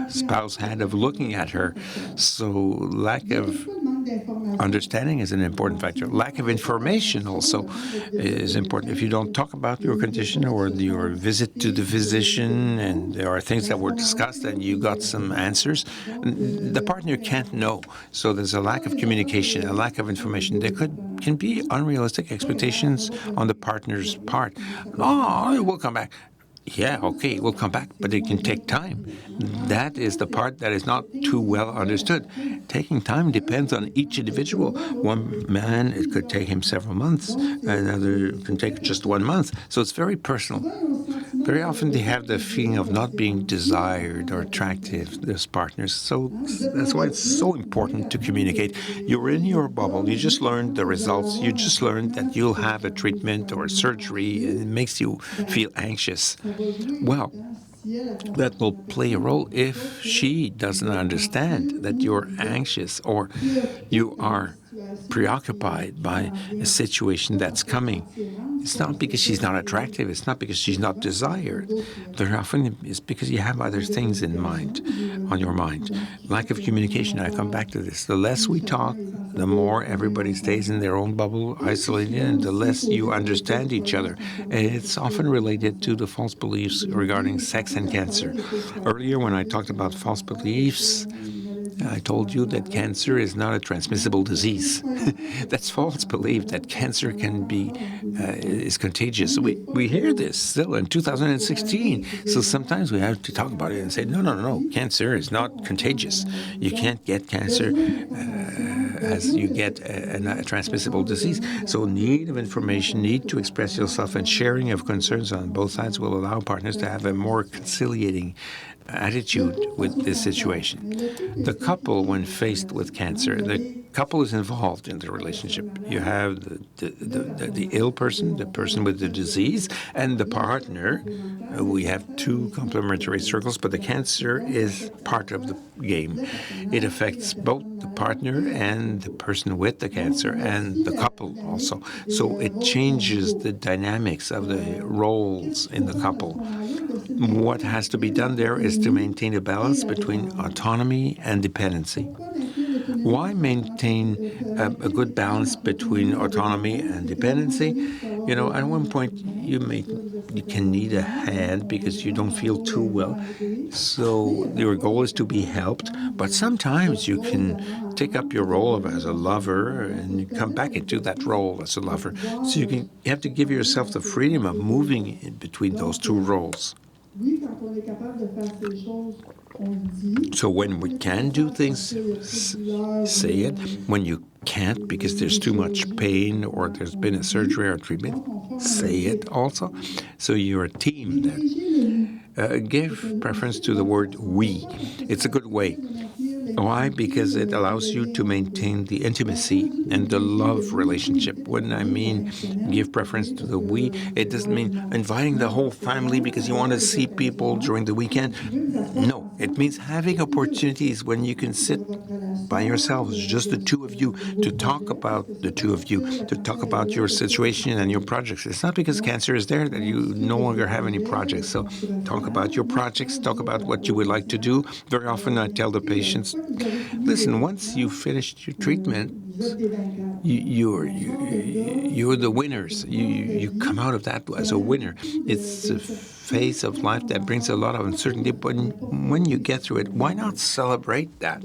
spouse had of looking at her. So lack of understanding is an important factor. Lack of information also is important. If you don't talk about your condition or your visit to the physician, and there are things that were discussed and you got some answers, the partner can't know. So there's a lack of communication, a lack of information. There can be unrealistic expectations on the partner's part. Oh, we'll come back. Yeah, okay, we'll come back, but it can take time. That is the part that is not too well understood. Taking time depends on each individual. One man, it could take him several months. Another can take just 1 month. So it's very personal. Very often they have the feeling of not being desired or attractive, those partners. So that's why it's so important to communicate. You're in your bubble. You just learned the results. You just learned that you'll have a treatment or a surgery, and it makes you feel anxious. Well, that will play a role if she doesn't understand that you're anxious or you are preoccupied by a situation that's coming. It's not because she's not attractive. It's not because she's not desired. Very often it's because you have other things in mind, on your mind. Lack of communication, I come back to this. The less we talk, the more everybody stays in their own bubble, isolated, and the less you understand each other. And it's often related to the false beliefs regarding sex and cancer. Earlier, when I talked about false beliefs, I told you that cancer is not a transmissible disease. That's false belief that cancer is contagious. We hear this still in 2016. So sometimes we have to talk about it and say, no, cancer is not contagious. You can't get cancer as you get a transmissible disease. So need of information, need to express yourself, and sharing of concerns on both sides will allow partners to have a more conciliating attitude with this situation. The couple, when faced with cancer, the couple is involved in the relationship. You have the ill person, the person with the disease, and the partner. We have two complementary circles, but the cancer is part of the game. It affects both the partner and the person with the cancer and the couple also. So it changes the dynamics of the roles in the couple. What has to be done there is to maintain a balance between autonomy and dependency. Why maintain a good balance between autonomy and dependency? At one point you can need a hand because you don't feel too well. So your goal is to be helped, but sometimes you can take up your role as a lover and you come back into that role as a lover. So you have to give yourself the freedom of moving in between those two roles. So when we can do things, say it. When you can't because there's too much pain or there's been a surgery or treatment, say it also. So you're a team then. Give preference to the word we. It's a good way. Why? Because it allows you to maintain the intimacy and the love relationship. When I mean give preference to the we, it doesn't mean inviting the whole family because you want to see people during the weekend. No, it means having opportunities when you can sit by yourselves, just the two of you, to talk about the two of you, to talk about your situation and your projects. It's not because cancer is there that you no longer have any projects. So talk about your projects, talk about what you would like to do. Very often I tell the patients, listen, once you've finished your treatment, you're the winners. You come out of that as a winner. It's a phase of life that brings a lot of uncertainty, but when you get through it, why not celebrate that?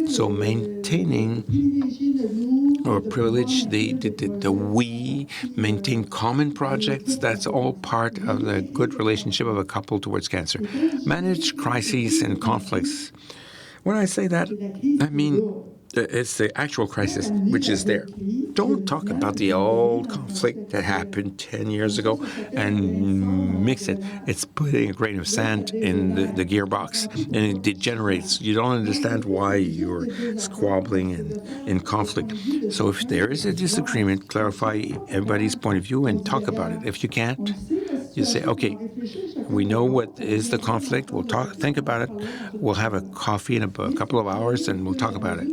So maintaining or privilege the we, maintain common projects, that's all part of the good relationship of a couple towards cancer. Manage crises and conflicts. When I say that, I mean it's the actual crisis which is there. Don't talk about the old conflict that happened 10 years ago and mix it. It's putting a grain of sand in the gearbox and it degenerates. You don't understand why you're squabbling in conflict. So if there is a disagreement, clarify everybody's point of view and talk about it. If you can't, you say, okay, we know what is the conflict. We'll think about it. We'll have a coffee in a couple of hours and we'll talk about it.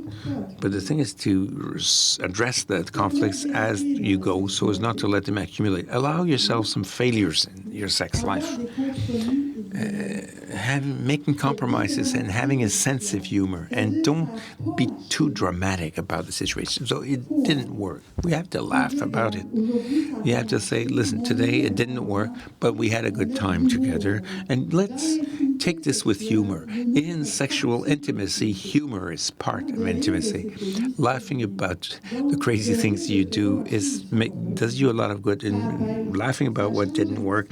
But the thing is to address the conflicts as you go so as not to let them accumulate. Allow yourself some failures in your sex life. Making compromises and having a sense of humor, and don't be too dramatic about the situation. So it didn't work. We have to laugh about it. You have to say, listen, today it didn't work, but we had a good time together, and let's take this with humor. In sexual intimacy, humor is part of intimacy. Laughing about the crazy things you do does you a lot of good, and laughing about what didn't work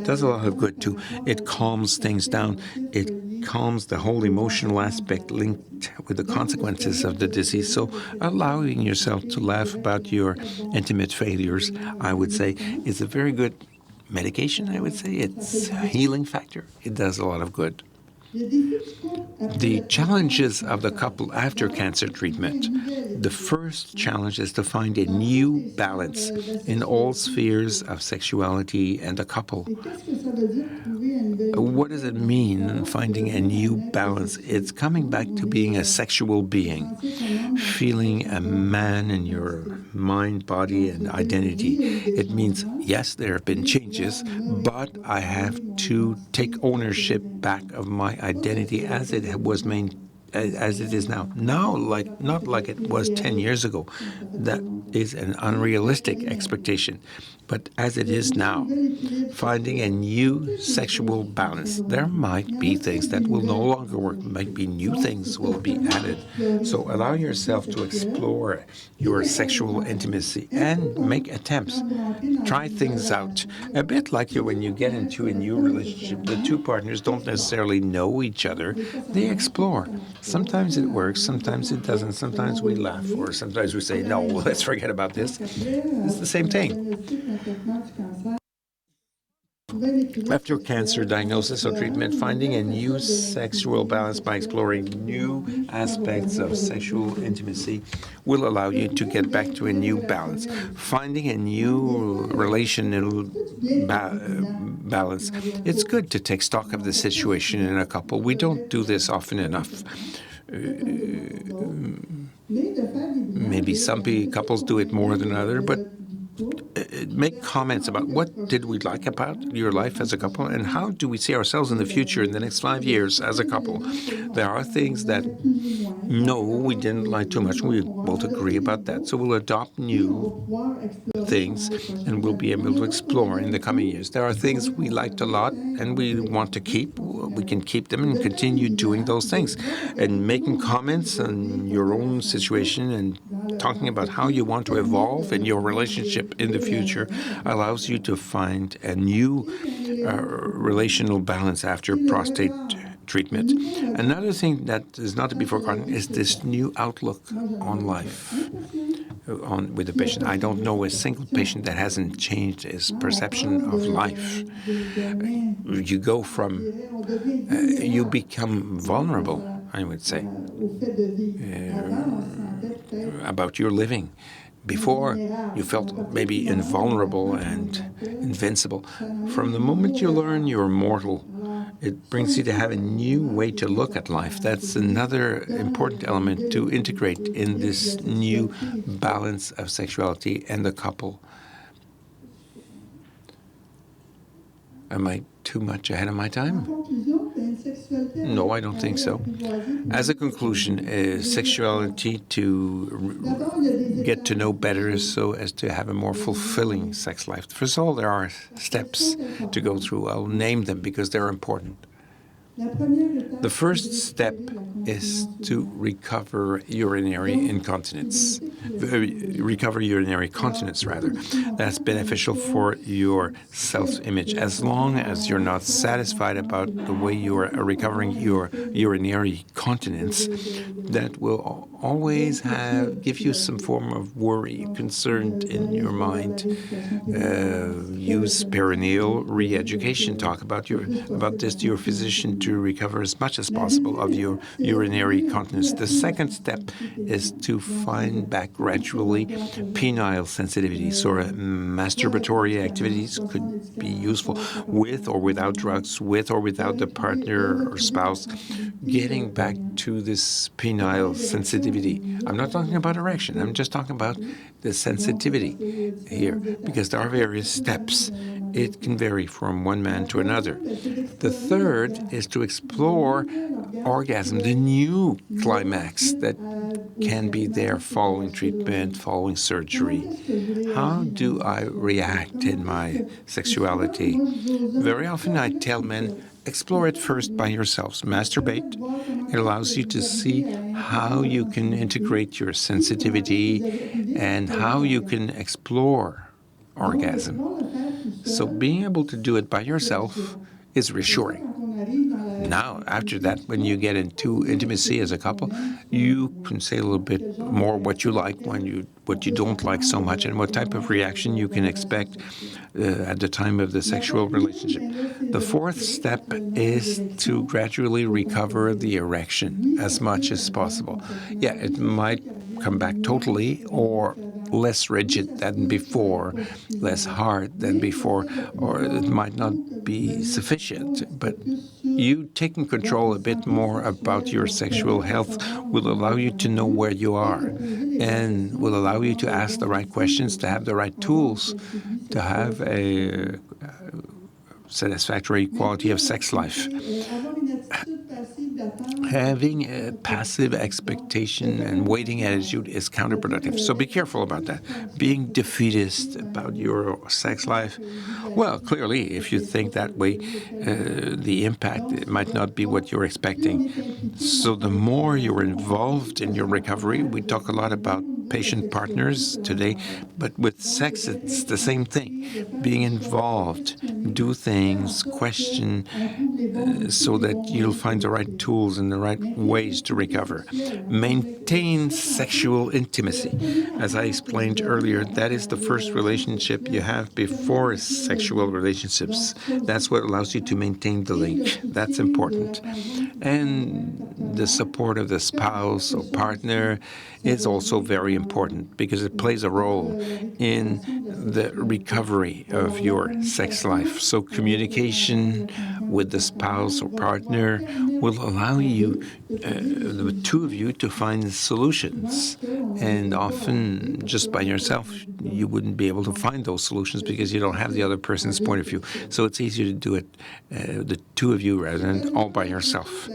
does a lot of good too. It calms things down. It calms the whole emotional aspect linked with the consequences of the disease. So allowing yourself to laugh about your intimate failures, I would say, is a very good medication, I would say. It's a healing factor. It does a lot of good. The challenges of the couple after cancer treatment. The first challenge is to find a new balance in all spheres of sexuality and the couple. What does it mean, finding a new balance? It's coming back to being a sexual being, feeling a man in your mind, body, and identity. It means, yes, there have been changes, but I have to take ownership back of my identity as it was as it is now. Now, not like it was 10 years ago. That is an unrealistic expectation. But as it is now, finding a new sexual balance. There might be things that will no longer work. Might be new things will be added. So allow yourself to explore your sexual intimacy and make attempts. Try things out. A bit like when you get into a new relationship, the two partners don't necessarily know each other. They explore. Sometimes it works, sometimes it doesn't. Sometimes we laugh, or sometimes we say, no, let's forget about this. It's the same thing. After cancer diagnosis or treatment, finding a new sexual balance by exploring new aspects of sexual intimacy will allow you to get back to a new balance. Finding a new relational balance. It's good to take stock of the situation in a couple. We don't do this often enough. Maybe some couples do it more than others, but make comments about what did we like about your life as a couple and how do we see ourselves in the future in the next 5 years as a couple. There are things that, no, we didn't like too much. We both agree about that. So we'll adopt new things and we'll be able to explore in the coming years. There are things we liked a lot and we want to keep. We can keep them and continue doing those things. And making comments on your own situation and talking about how you want to evolve in your relationship in the future allows you to find a new relational balance after prostate treatment. Another thing that is not to be forgotten is this new outlook on life with the patient. I don't know a single patient that hasn't changed his perception of life. You go from, you become vulnerable, I would say, about your living. Before, you felt maybe invulnerable and invincible. From the moment you learn you're mortal, it brings you to have a new way to look at life. That's another important element to integrate in this new balance of sexuality and the couple. Am I too much ahead of my time? No, I don't think so. As a conclusion, sexuality to get to know better so as to have a more fulfilling sex life. First of all, there are steps to go through. I'll name them because they're important. The first step is to recover urinary incontinence. Recover urinary continence, rather. That's beneficial for your self-image. As long as you're not satisfied about the way you are recovering your urinary continence, that will always give you some form of worry, concern in your mind. Use perineal re-education. Talk about this to your physician to recover as much as possible of your urinary continence. The second step is to find back gradually penile sensitivity. So masturbatory activities could be useful with or without drugs, with or without the partner or spouse. Getting back to this penile sensitivity. I'm not talking about erection. I'm just talking about the sensitivity here, because there are various steps. It can vary from one man to another. The third is to explore orgasm, the new climax that can be there following treatment, following surgery. How do I react in my sexuality? Very often I tell men, explore it first by yourselves. Masturbate. It allows you to see how you can integrate your sensitivity and how you can explore orgasm. So being able to do it by yourself is reassuring. Now, after that, when you get into intimacy as a couple, you can say a little bit more what you like, what you don't like so much, and what type of reaction you can expect at the time of the sexual relationship. The fourth step is to gradually recover the erection as much as possible. Yeah, it might come back totally or less rigid than before, less hard than before, or it might not be sufficient. But you taking control a bit more about your sexual health will allow you to know where you are and will allow you to ask the right questions, to have the right tools, to have a satisfactory quality of sex life. having a passive expectation and waiting attitude is counterproductive. So be careful about that. Being defeatist about your sex life, well, clearly, if you think that way, the impact it might not be what you're expecting. So the more you're involved in your recovery, we talk a lot about patient partners today, but with sex, it's the same thing. Being involved, do things, question, so that you'll find the right tools and the right ways to recover. Maintain sexual intimacy. As I explained earlier, that is the first relationship you have before sexual relationships. That's what allows you to maintain the link. That's important. And the support of the spouse or partner is also very important because it plays a role in the recovery of your sex life. So communication with the spouse or partner will allow you, the two of you, to find solutions. And often, just by yourself, you wouldn't be able to find those solutions because you don't have the other person's point of view. So it's easier to do it, the two of you, rather than all by yourself.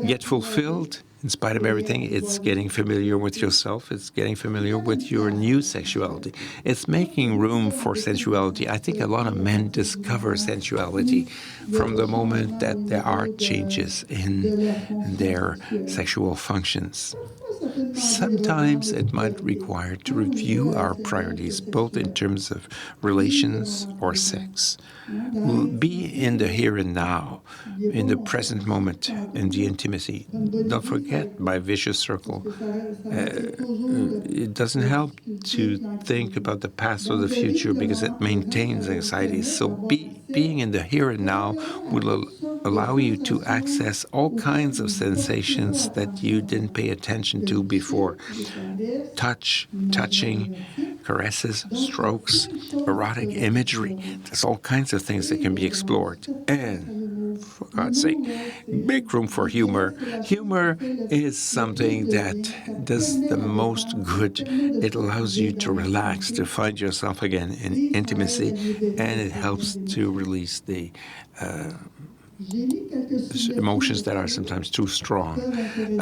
Get fulfilled. In spite of everything, it's getting familiar with yourself. It's getting familiar with your new sexuality. It's making room for sensuality. I think a lot of men discover sensuality from the moment that there are changes in their sexual functions. Sometimes it might require to review our priorities, both in terms of relations or sex. Be in the here and now, in the present moment, in the intimacy. Don't forget my vicious circle. It doesn't help to think about the past or the future because it maintains anxiety. So being in the here and now will allow you to access all kinds of sensations that you didn't pay attention to before. Touching, caresses, strokes, erotic imagery. There's all kinds of things that can be explored. And, for God's sake, make room for humor. Humor is something that does the most good. It allows you to relax, to find yourself again in intimacy, and it helps to release the emotions that are sometimes too strong.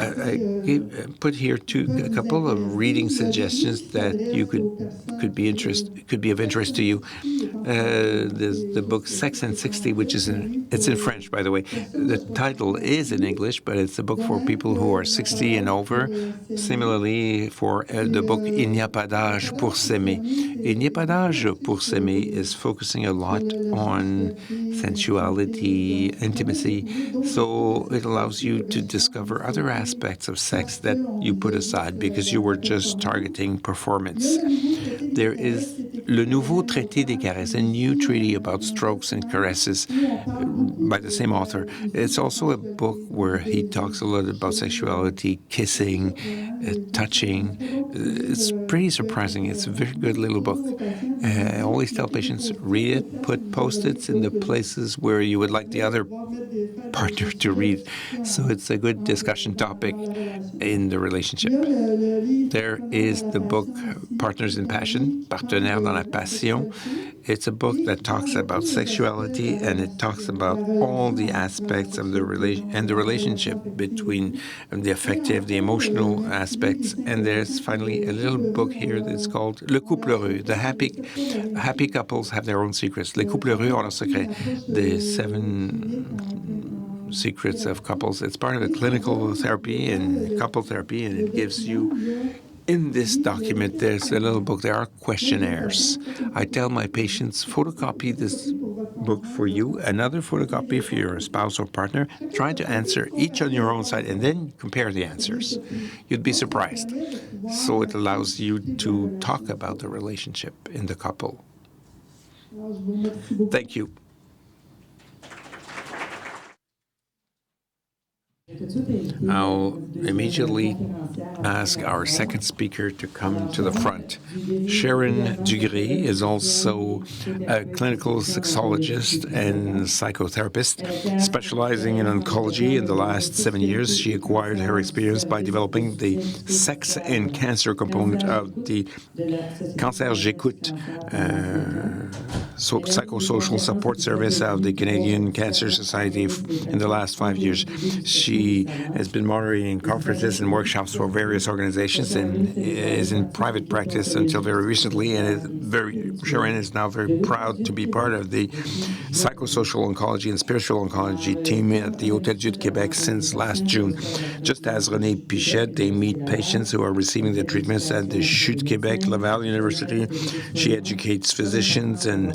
I put here a couple of reading suggestions that you could be of interest to you. There's the book Sex and 60, which is it's in French, by the way. The title is in English, but it's a book for people who are 60 and over. Similarly, for the book Il n'y a pas d'âge pour s'aimer. Il n'y a pas d'âge pour s'aimer is focusing a lot on sensuality, intimacy, so it allows you to discover other aspects of sex that you put aside because you were just targeting performance. There is Le Nouveau Traité des Caresses, a new treaty about strokes and caresses by the same author. It's also a book where he talks a lot about sexuality, kissing, touching. It's pretty surprising. It's a very good little book. I always tell patients, read it, put Post-its in the places where you would like the other partner to read. So it's a good discussion topic in the relationship. There is the book Partners in Passion, Partenaires dans la Passion. It's a book that talks about sexuality and it talks about all the aspects of the relationship between the affective, the emotional aspects. And there's finally a little book here that's called Le Couple Heureux. The happy couples have their own secrets. Les couples heureux ont leurs secrets. The 7 secrets of couples. It's part of a clinical therapy and couple therapy, and it gives you, in this document, there's a little book. There are questionnaires. I tell my patients, photocopy this book for you, another photocopy for your spouse or partner. Try to answer each on your own side, and then compare the answers. You'd be surprised. So it allows you to talk about the relationship in the couple. Thank you. I'll immediately ask our second speaker to come to the front. Sharon Dugré is also a clinical sexologist and psychotherapist, specializing in oncology. In the last 7 years, she acquired her experience by developing the sex and cancer component of the Cancer J'écoute psychosocial support service of the Canadian Cancer Society in the last 5 years. She has been moderating conferences and workshops for various organizations and is in private practice until very recently. And Sharon is now very proud to be part of the psychosocial oncology and spiritual oncology team at the Hôtel Dieu de Québec since last June. Just as Renée Pichette, they meet patients who are receiving the treatments at the CHUM Québec, Laval University. She educates physicians and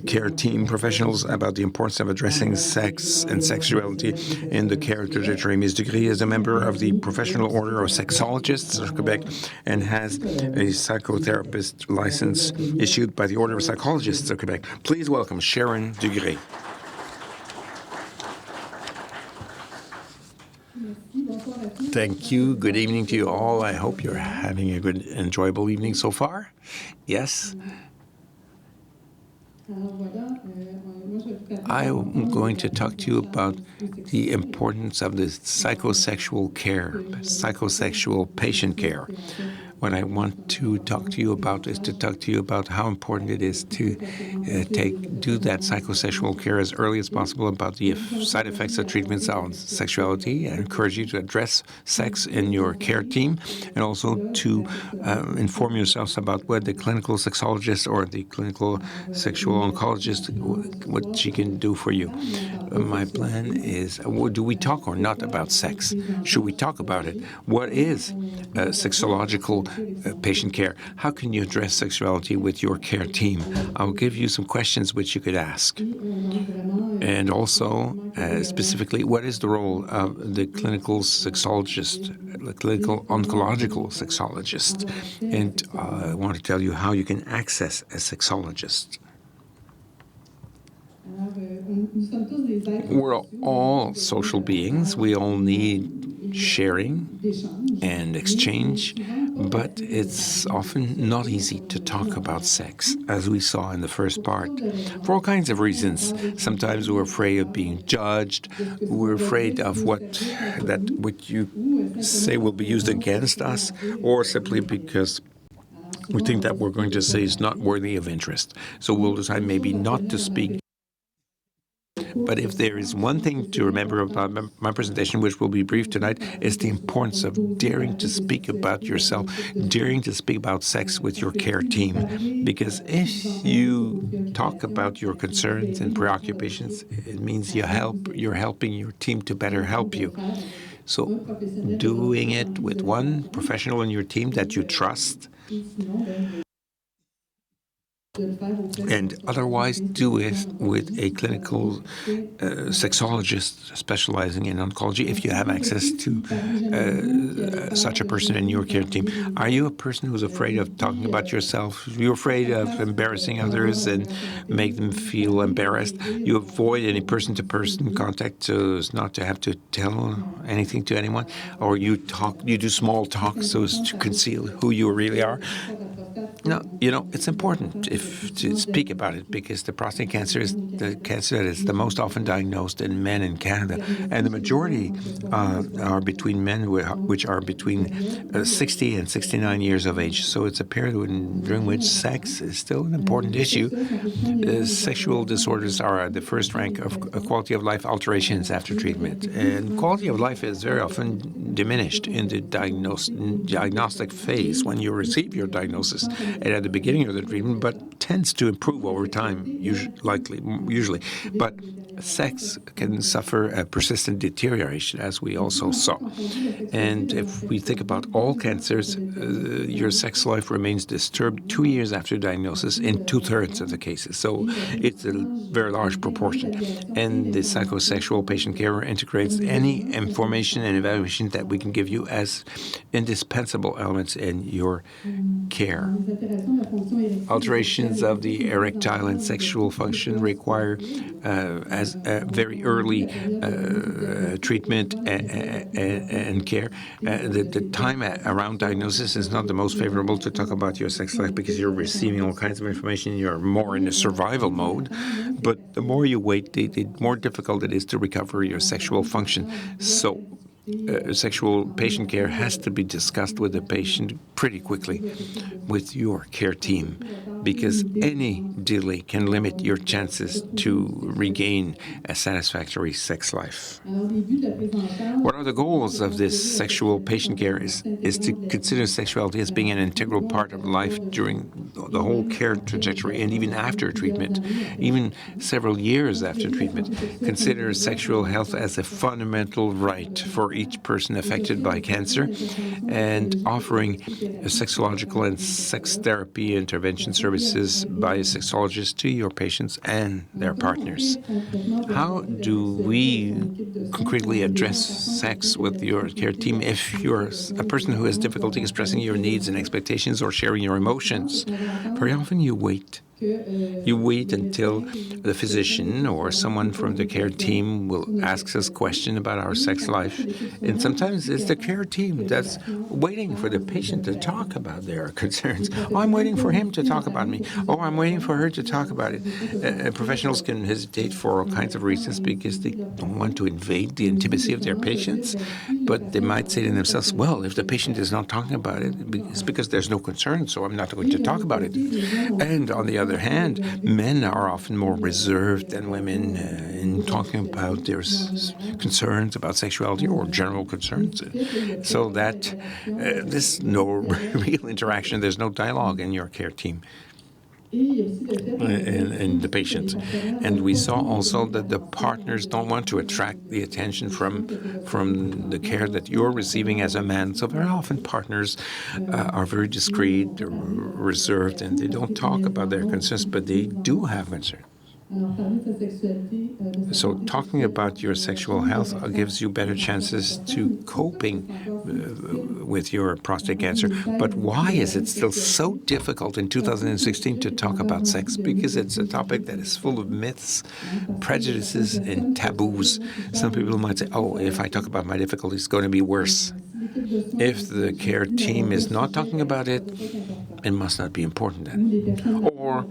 care team professionals about the importance of addressing sex and sexuality in the care trajectory. Ms. Dugré is a member of the Professional Order of Sexologists of Quebec and has a psychotherapist license issued by the Order of Psychologists of Quebec. Please welcome Sharon Dugré. Thank you. Good evening to you all. I hope you're having a good, enjoyable evening so far. Yes? I'm going to talk to you about the importance of the psychosexual care, psychosexual patient care. What I want to talk to you about is to talk to you about how important it is to do that psychosexual care as early as possible, about the side effects of treatments on sexuality, and encourage you to address sex in your care team, and also to inform yourselves about what the clinical sexologist or the clinical sexual oncologist, what she can do for you. My plan is, do we talk or not about sex? Should we talk about it? What is sexological patient care? How can you address sexuality with your care team? I'll give you some questions which you could ask. And also, specifically, what is the role of the clinical sexologist, the clinical oncological sexologist? And I want to tell you how you can access a sexologist. We're all social beings. We all need sharing and exchange, but it's often not easy to talk about sex, as we saw in the first part, for all kinds of reasons. Sometimes we're afraid of being judged. We're afraid of what you say will be used against us, or simply because we think that we're going to say is not worthy of interest. So we'll decide maybe not to speak. But if there is one thing to remember about my presentation, which will be brief tonight, is the importance of daring to speak about yourself, daring to speak about sex with your care team. Because if you talk about your concerns and preoccupations, it means you're helping your team to better help you. So doing it with one professional in your team that you trust, and otherwise do it with a clinical sexologist specializing in oncology if you have access to such a person in your care team. Are you a person who's afraid of talking about yourself? You're afraid of embarrassing others and make them feel embarrassed? You avoid any person-to-person contact so as not to have to tell anything to anyone? Or you do small talk so as to conceal who you really are? No, it's important to speak about it, because the prostate cancer is the cancer that is the most often diagnosed in men in Canada, and the majority are between men which are between 60 and 69 years of age. So it's a period during which sex is still an important issue. Sexual disorders are at the first rank of quality of life alterations after treatment, and quality of life is very often diminished in the diagnostic phase when you receive your diagnosis and at the beginning of the treatment, but tends to improve over time, usually. But sex can suffer a persistent deterioration, as we also saw. And if we think about all cancers, your sex life remains disturbed 2 years after diagnosis in 2/3 of the cases. So it's a very large proportion. And the psychosexual patient care integrates any information and evaluation that we can give you as indispensable elements in your care. Alterations of the erectile and sexual function require as a very early treatment and care. The time around diagnosis is not the most favorable to talk about your sex life, because you're receiving all kinds of information. You're more in a survival mode. But the more you wait, the more difficult it is to recover your sexual function. So sexual patient care has to be discussed with the patient pretty quickly with your care team. because any delay can limit your chances to regain a satisfactory sex life. What are the goals of this sexual patient care is to consider sexuality as being an integral part of life during the whole care trajectory and even after treatment, even several years after treatment. Consider sexual health as a fundamental right for each person affected by cancer, and offering sexological and sex therapy intervention services by a sexologist to your patients and their partners. How do we concretely address sex with your care team if you're a person who has difficulty expressing your needs and expectations or sharing your emotions? Very often you wait. You wait until the physician or someone from the care team will ask us a question about our sex life. And sometimes it's the care team that's waiting for the patient to talk about their concerns. Oh, I'm waiting for him to talk about me. Oh, I'm waiting for her to talk about it. Professionals can hesitate for all kinds of reasons because they don't want to invade the intimacy of their patients. But they might say to themselves, well, if the patient is not talking about it, it's because there's no concern, so I'm not going to talk about it. And on the other hand, men are often more reserved than women in talking about their concerns about sexuality or general concerns. So that there's no real interaction, there's no dialogue in your care team and the patient. And we saw also that the partners don't want to attract the attention from the care that you're receiving as a man. So very often partners are very discreet, reserved, and they don't talk about their concerns, but they do have concerns. So talking about your sexual health gives you better chances to coping with your prostate cancer. But why is it still so difficult in 2016 to talk about sex? Because it's a topic that is full of myths, prejudices, and taboos. Some people might say, oh, if I talk about my difficulties, it's going to be worse. If the care team is not talking about it, it must not be important then. Or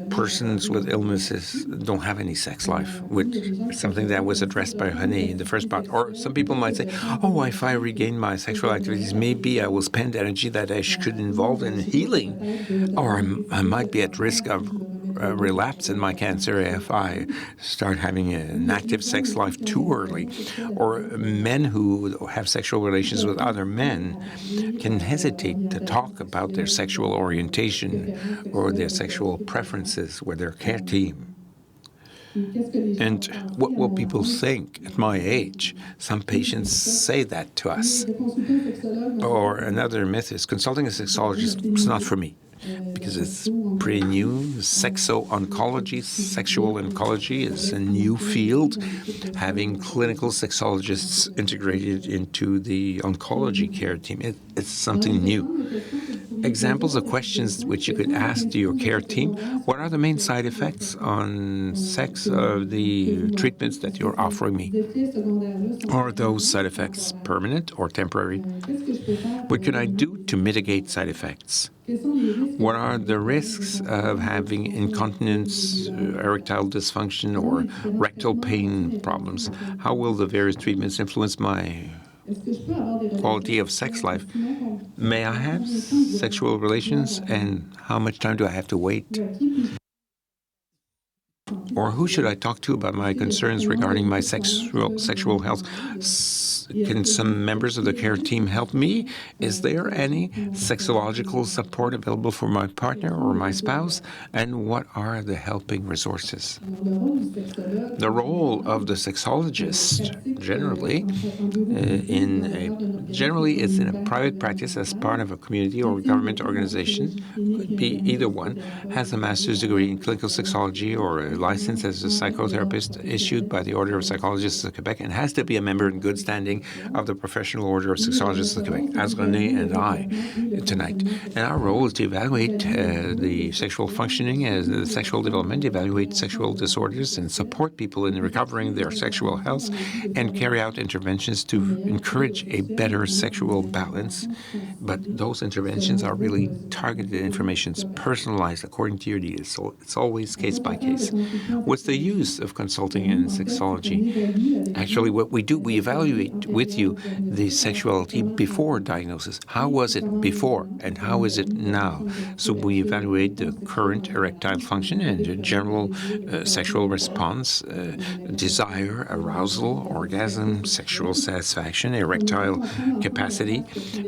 persons with illnesses don't have any sex life, which is something that was addressed by Renée in the first part. Or some people might say, oh, if I regain my sexual activities, maybe I will spend energy that I should involve in healing. Or I might be at risk of relapse in my cancer if I start having an active sex life too early. Or men who have sexual relations with other men can hesitate to talk about their sexual orientation or their sexual preferences with their care team. And what will people think at my age? Some patients say that to us. Or another myth is consulting a sexologist is not for me, because it's pretty new. Sexo-oncology, sexual oncology is a new field, having clinical sexologists integrated into the oncology care team. It's something new. Examples of questions which you could ask to your care team: what are the main side effects on sex of the treatments that you're offering me? Are those side effects permanent or temporary? What can I do to mitigate side effects? What are the risks of having incontinence, erectile dysfunction, or rectal pain problems? How will the various treatments influence my quality of sex life? May I have sexual relations, and how much time do I have to wait? Or who should I talk to about my concerns regarding my sexual health? Can some members of the care team help me? Is there any sexological support available for my partner or my spouse? And what are the helping resources? The role of the sexologist generally is in a private practice as part of a community or government organization. Could be either one. Has a master's degree in clinical sexology or a license as a psychotherapist issued by the Order of Psychologists of Quebec, and has to be a member in good standing of the Professional Order of Sexologists of Quebec, as Renée and I tonight. And our role is to evaluate the sexual functioning, the sexual development, evaluate sexual disorders, and support people in recovering their sexual health, and carry out interventions to encourage a better sexual balance. But those interventions are really targeted interventions, personalized according to your needs. So it's always case by case. What's the use of consulting in sexology? Actually, what we do, we evaluate evaluate with you the sexuality before diagnosis. How was it before and how is it now? So we evaluate the current erectile function and the general sexual response, desire, arousal, orgasm, sexual satisfaction, erectile capacity.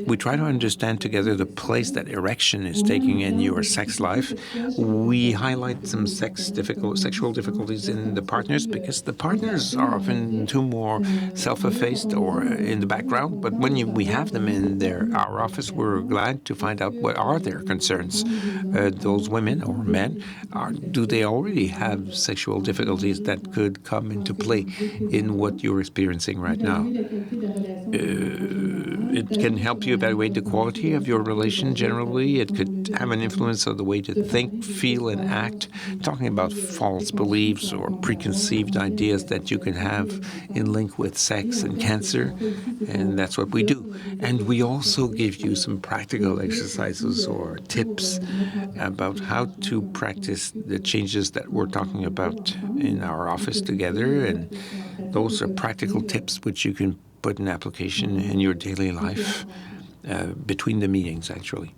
We try to understand together the place that erection is taking in your sex life. We highlight some sexual difficulties in the partners because the partners are often too more self-effaced or in the background. But when we have them in our office, we're glad to find out what are their concerns. Those women or men, do they already have sexual difficulties that could come into play in what you're experiencing right now? It can help you evaluate the quality of your relation generally. It could have an influence on the way to think, feel, and act, talking about false beliefs or preconceived ideas that you can have in link with sex and cancer, and that's what we do. And we also give you some practical exercises or tips about how to practice the changes that we're talking about in our office together, and those are practical tips which you can put in application in your daily life between the meetings, actually.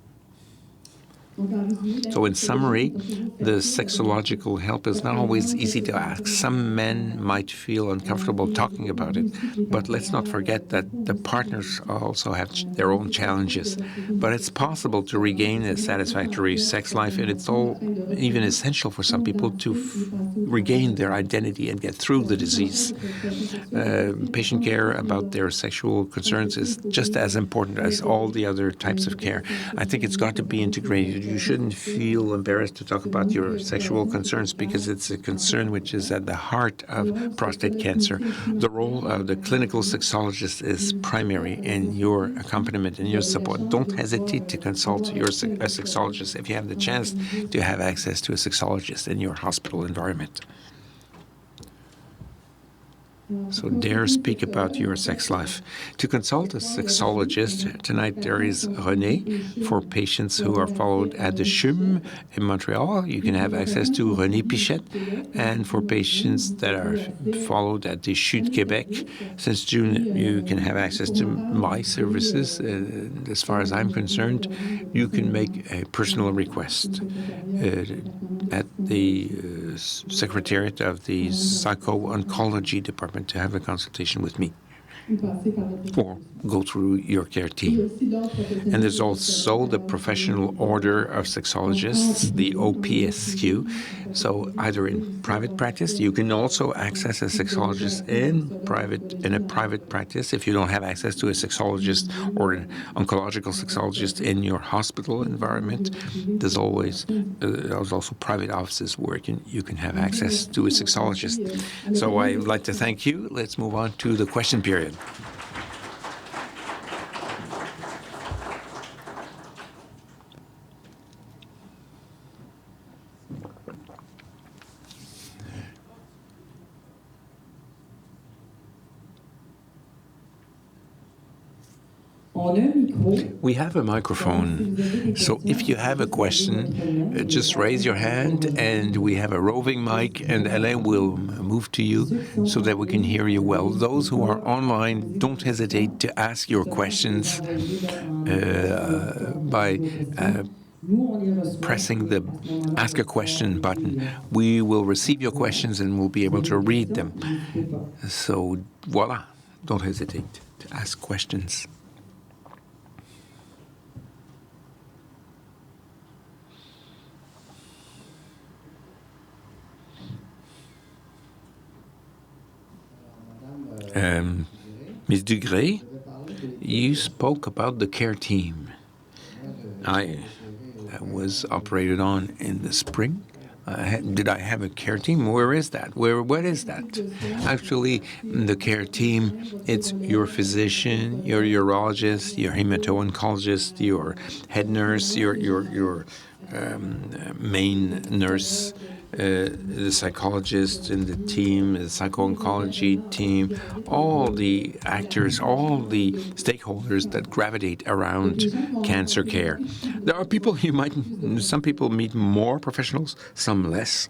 So in summary, the sexological help is not always easy to ask. Some men might feel uncomfortable talking about it, but let's not forget that the partners also have their own challenges. But it's possible to regain a satisfactory sex life, and it's all even essential for some people to regain their identity and get through the disease. Patient care about their sexual concerns is just as important as all the other types of care. I think it's got to be integrated. You shouldn't feel embarrassed to talk about your sexual concerns because it's a concern which is at the heart of prostate cancer. The role of the clinical sexologist is primary in your accompaniment and your support. Don't hesitate to consult a sexologist if you have the chance to have access to a sexologist in your hospital environment. So dare speak about your sex life. To consult a sexologist, tonight there is Renée for patients who are followed at the CHUM in Montreal. You can have access to Renée Pichette. And for patients that are followed at the CHU de Québec, since June you can have access to my services. As far as I'm concerned, you can make a personal request at the Secretariat of the Psycho-Oncology Department to have a consultation with me or go through your care team. And there's also the Professional Order of Sexologists, the OPSQ. So either in private practice, you can also access a sexologist in a private practice if you don't have access to a sexologist or an oncological sexologist in your hospital environment. There's also private offices where you can have access to a sexologist. So I would like to thank you. Let's move on to the question period. We have a microphone, so if you have a question, just raise your hand and we have a roving mic and Alain will move to you so that we can hear you well. Those who are online, don't hesitate to ask your questions by pressing the Ask a Question button. We will receive your questions and we'll be able to read them. So, voila, don't hesitate to ask questions. Ms. Dugré, you spoke about the care team. That was operated on in the spring. Did I have a care team? Where is that? What is that? Actually, the care team, it's your physician, your urologist, your hemato-oncologist, your head nurse, your main nurse, the psychologist in the team, the psycho-oncology team, all the actors, all the stakeholders that gravitate around cancer care. There are people some people meet more professionals, some less.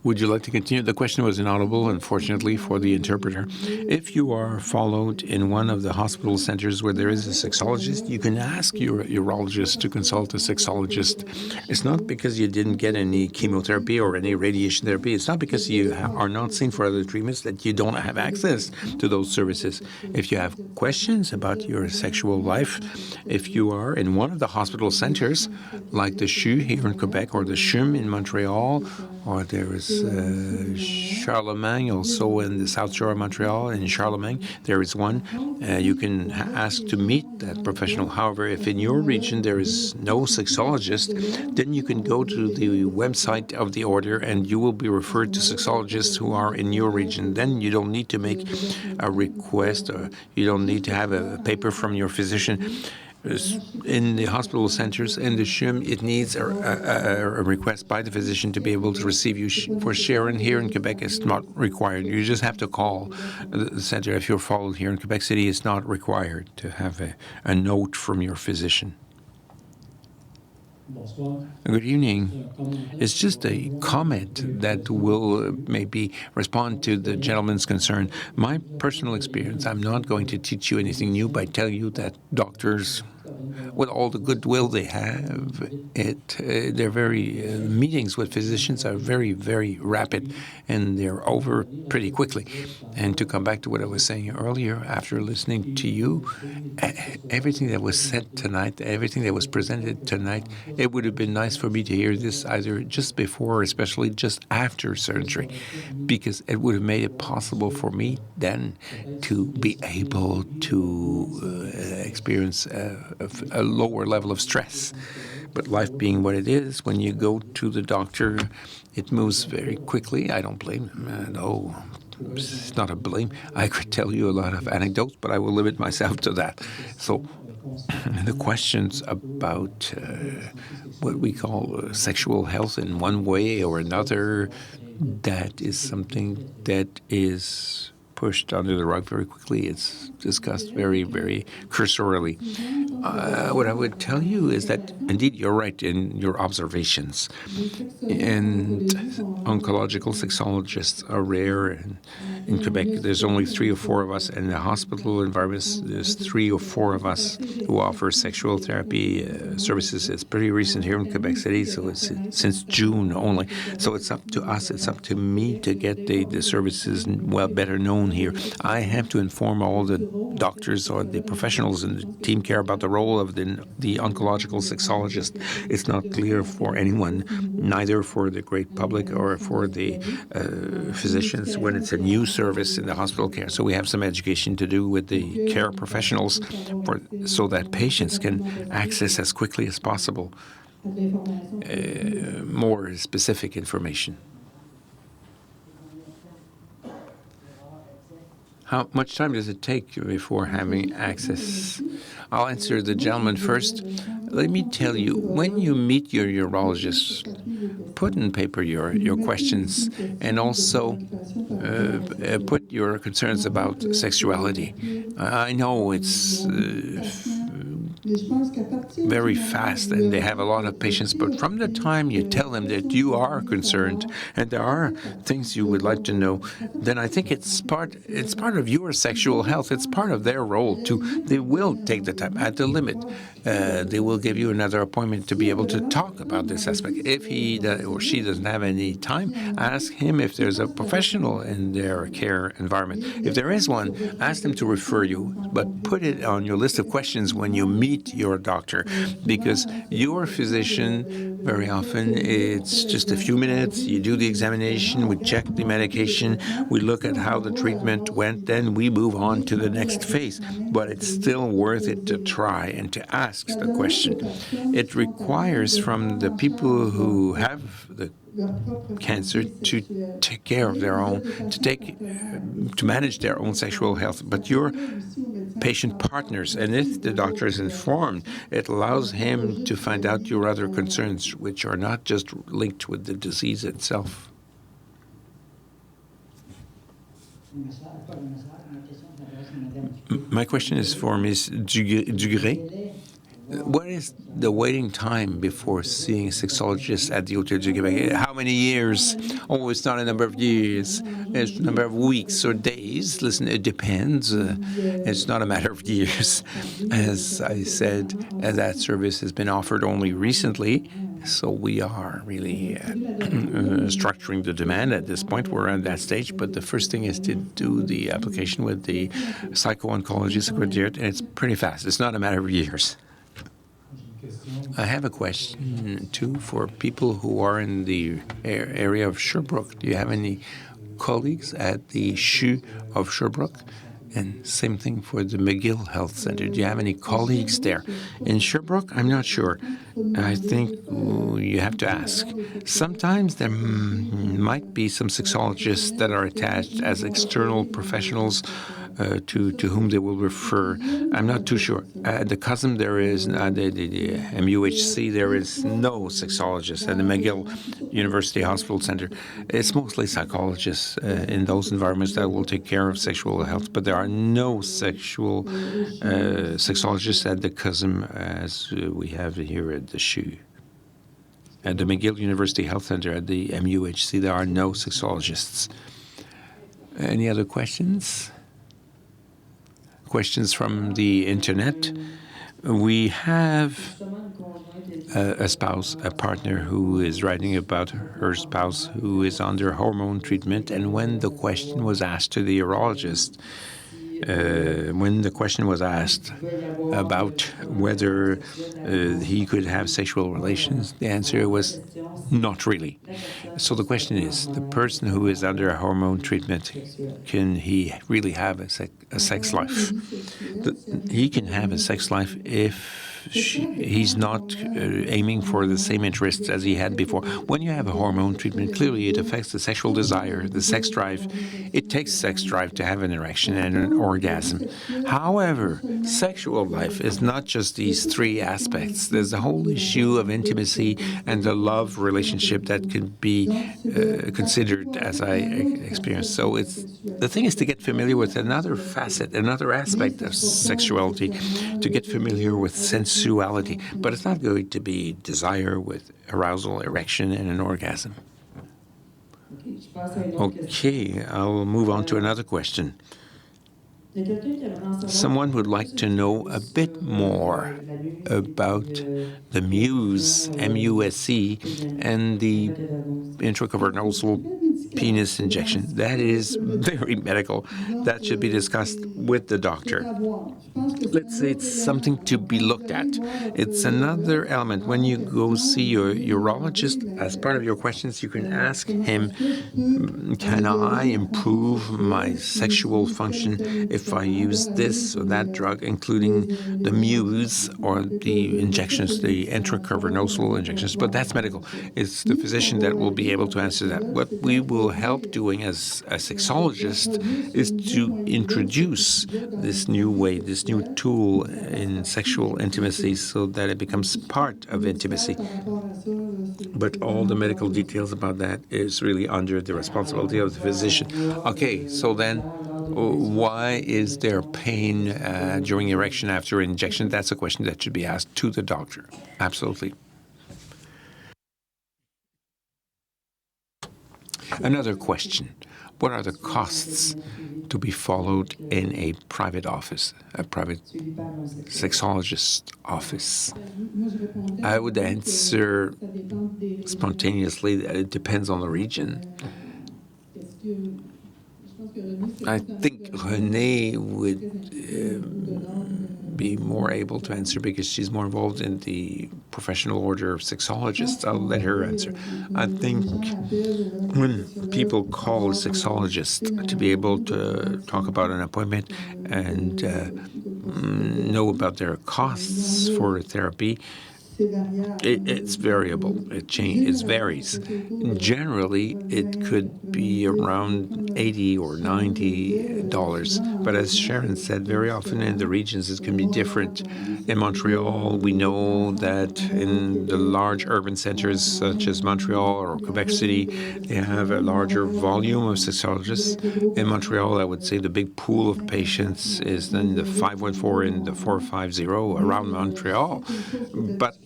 Would you like to continue? The question was inaudible, unfortunately, for the interpreter. If you are followed in one of the hospital centers where there is a sexologist, you can ask your urologist to consult a sexologist. It's not because you didn't get any chemotherapy or any radiation therapy. It's not because you are not seen for other treatments that you don't have access to those services. If you have questions about your sexual life, if you are in one of the hospital centers, like the CHUM here in Quebec or the CHUM in Montreal, or there is Charlemagne, also in the South Shore of Montreal, in Charlemagne, there is one. You can ask to meet that professional. However, if in your region there is no sexologist, then you can go to the website of the order and you will be referred to sexologists who are in your region. Then you don't need to make a request, or you don't need to have a paper from your physician. In the hospital centers and the CHUM, it needs a request by the physician to be able to receive you. For Sharon, here in Quebec, it's not required. You just have to call the center. If you're followed here in Quebec City, it's not required to have a note from your physician. Good evening. It's just a comment that will maybe respond to the gentleman's concern. My personal experience, I'm not going to teach you anything new by telling you that doctors, with all the goodwill they have, they're meetings with physicians are very, very rapid, and they're over pretty quickly. And to come back to what I was saying earlier, after listening to you, everything that was said tonight, everything that was presented tonight, it would have been nice for me to hear this either just before or especially just after surgery, because it would have made it possible for me then to be able to experience a lower level of stress. But life being what it is, when you go to the doctor, it moves very quickly. I don't blame him. No, it's not a blame. I could tell you a lot of anecdotes, but I will limit myself to that. So the questions about what we call sexual health in one way or another, that is something that is pushed under the rug very quickly. It's discussed very, very cursorily. What I would tell you is that, indeed, you're right in your observations. And oncological sexologists are rare. In Quebec, there's only 3 or 4 of us. In the hospital environments, there's 3 or 4 of us who offer sexual therapy services. It's pretty recent here in Quebec City, so it's since June only. So it's up to us, it's up to me to get the services better known here. I have to inform all the doctors or the professionals in the team care about the role of the oncological sexologist. It's not clear for anyone, neither for the great public or for the physicians, when it's a new service in the hospital care. So we have some education to do with the care professionals so that patients can access as quickly as possible more specific information. How much time does it take before having access? I'll answer the gentleman first. Let me tell you, when you meet your urologist, put in paper your questions and also put your concerns about sexuality. I know it's very fast and they have a lot of patience, but from the time you tell them that you are concerned and there are things you would like to know, then I think it's part of your sexual health. It's part of their role too. They will take the time at the limit. They will give you another appointment to be able to talk about this aspect. If he or she doesn't have any time, ask him if there's a professional in their care environment. If there is one, ask them to refer you, but put it on your list of questions when you meet your doctor, because your physician, very often, it's just a few minutes, you do the examination, we check the medication, we look at how the treatment went, then we move on to the next phase. But it's still worth it to try and to ask the question. It requires from the people who have the cancer to take care of their own, to manage their own sexual health. But your patient partners, and if the doctor is informed, it allows him to find out your other concerns, which are not just linked with the disease itself. My question is for Ms. Dugré. What is the waiting time before seeing a sexologist at the Hôtel Dieu de Québec? How many years? Oh, it's not a number of years. It's a number of weeks or days. Listen, it depends. It's not a matter of years. As I said, that service has been offered only recently, so we are really structuring the demand at this point. We're at that stage, but the first thing is to do the application with the psycho-oncology secretariat, and it's pretty fast. It's not a matter of years. I have a question, too, for people who are in the area of Sherbrooke. Do you have any colleagues at the CHUM of Sherbrooke? And same thing for the McGill Health Center. Do you have any colleagues there? In Sherbrooke, I'm not sure. I think you have to ask. Sometimes there might be some sexologists that are attached as external professionals to whom they will refer. I'm not too sure. At the CHUM, there is, the MUHC, there is no sexologist. At the McGill University Hospital Center, it's mostly psychologists in those environments that will take care of sexual health, but there are no sexual sexologists at the CHUM as we have here at the CHU. At the McGill University Health Center, at the MUHC, there are no sexologists. Any other questions? Questions from the internet? We have a partner who is writing about her spouse who is under hormone treatment, and when the question was asked to the urologist, about whether he could have sexual relations, the answer was not really. So the question is, the person who is under a hormone treatment, can he really have a sex life? He can have a sex life if he's not aiming for the same interests as he had before. When you have a hormone treatment, clearly it affects the sexual desire, the sex drive. It takes sex drive to have an erection and an orgasm. However, sexual life is not just these three aspects. There's the whole issue of intimacy and the love relationship that can be considered, as I experienced. So the thing is to get familiar with another facet, another aspect of sexuality, to get familiar with sensuality. But it's not going to be desire with arousal, erection, and an orgasm. Okay, I'll move on to another question. Someone would like to know a bit more about the MUSE, M-U-S-E, and the intracavernosal penis injection. That is very medical. That should be discussed with the doctor. Let's say it's something to be looked at. It's another element. When you go see your urologist, as part of your questions, you can ask him, can I improve my sexual function if I use this or that drug, including the MUSE or the injections, the intracavernosal injections? But that's medical. It's the physician that will be able to answer that. What we will help doing as a sexologist is to introduce this new way, this new tool in sexual intimacy so that it becomes part of intimacy. But all the medical details about that is really under the responsibility of the physician. Okay, so then why is there pain during erection after injection? That's a question that should be asked to the doctor. Absolutely. Another question. What are the costs to be followed in a private office, a private sexologist's office? I would answer spontaneously that it depends on the region. I think Renée would be more able to answer because she's more involved in the professional order of sexologists. I'll let her answer. I think when people call a sexologist to be able to talk about an appointment and know about their costs for therapy, It's variable. It varies. Generally, it could be around $80 or $90. But as Sharon said, very often in the regions it can be different. In Montreal, we know that in the large urban centers such as Montreal or Quebec City, they have a larger volume of sexologists. In Montreal, I would say the big pool of patients is then the 514 and the 450 around Montreal. But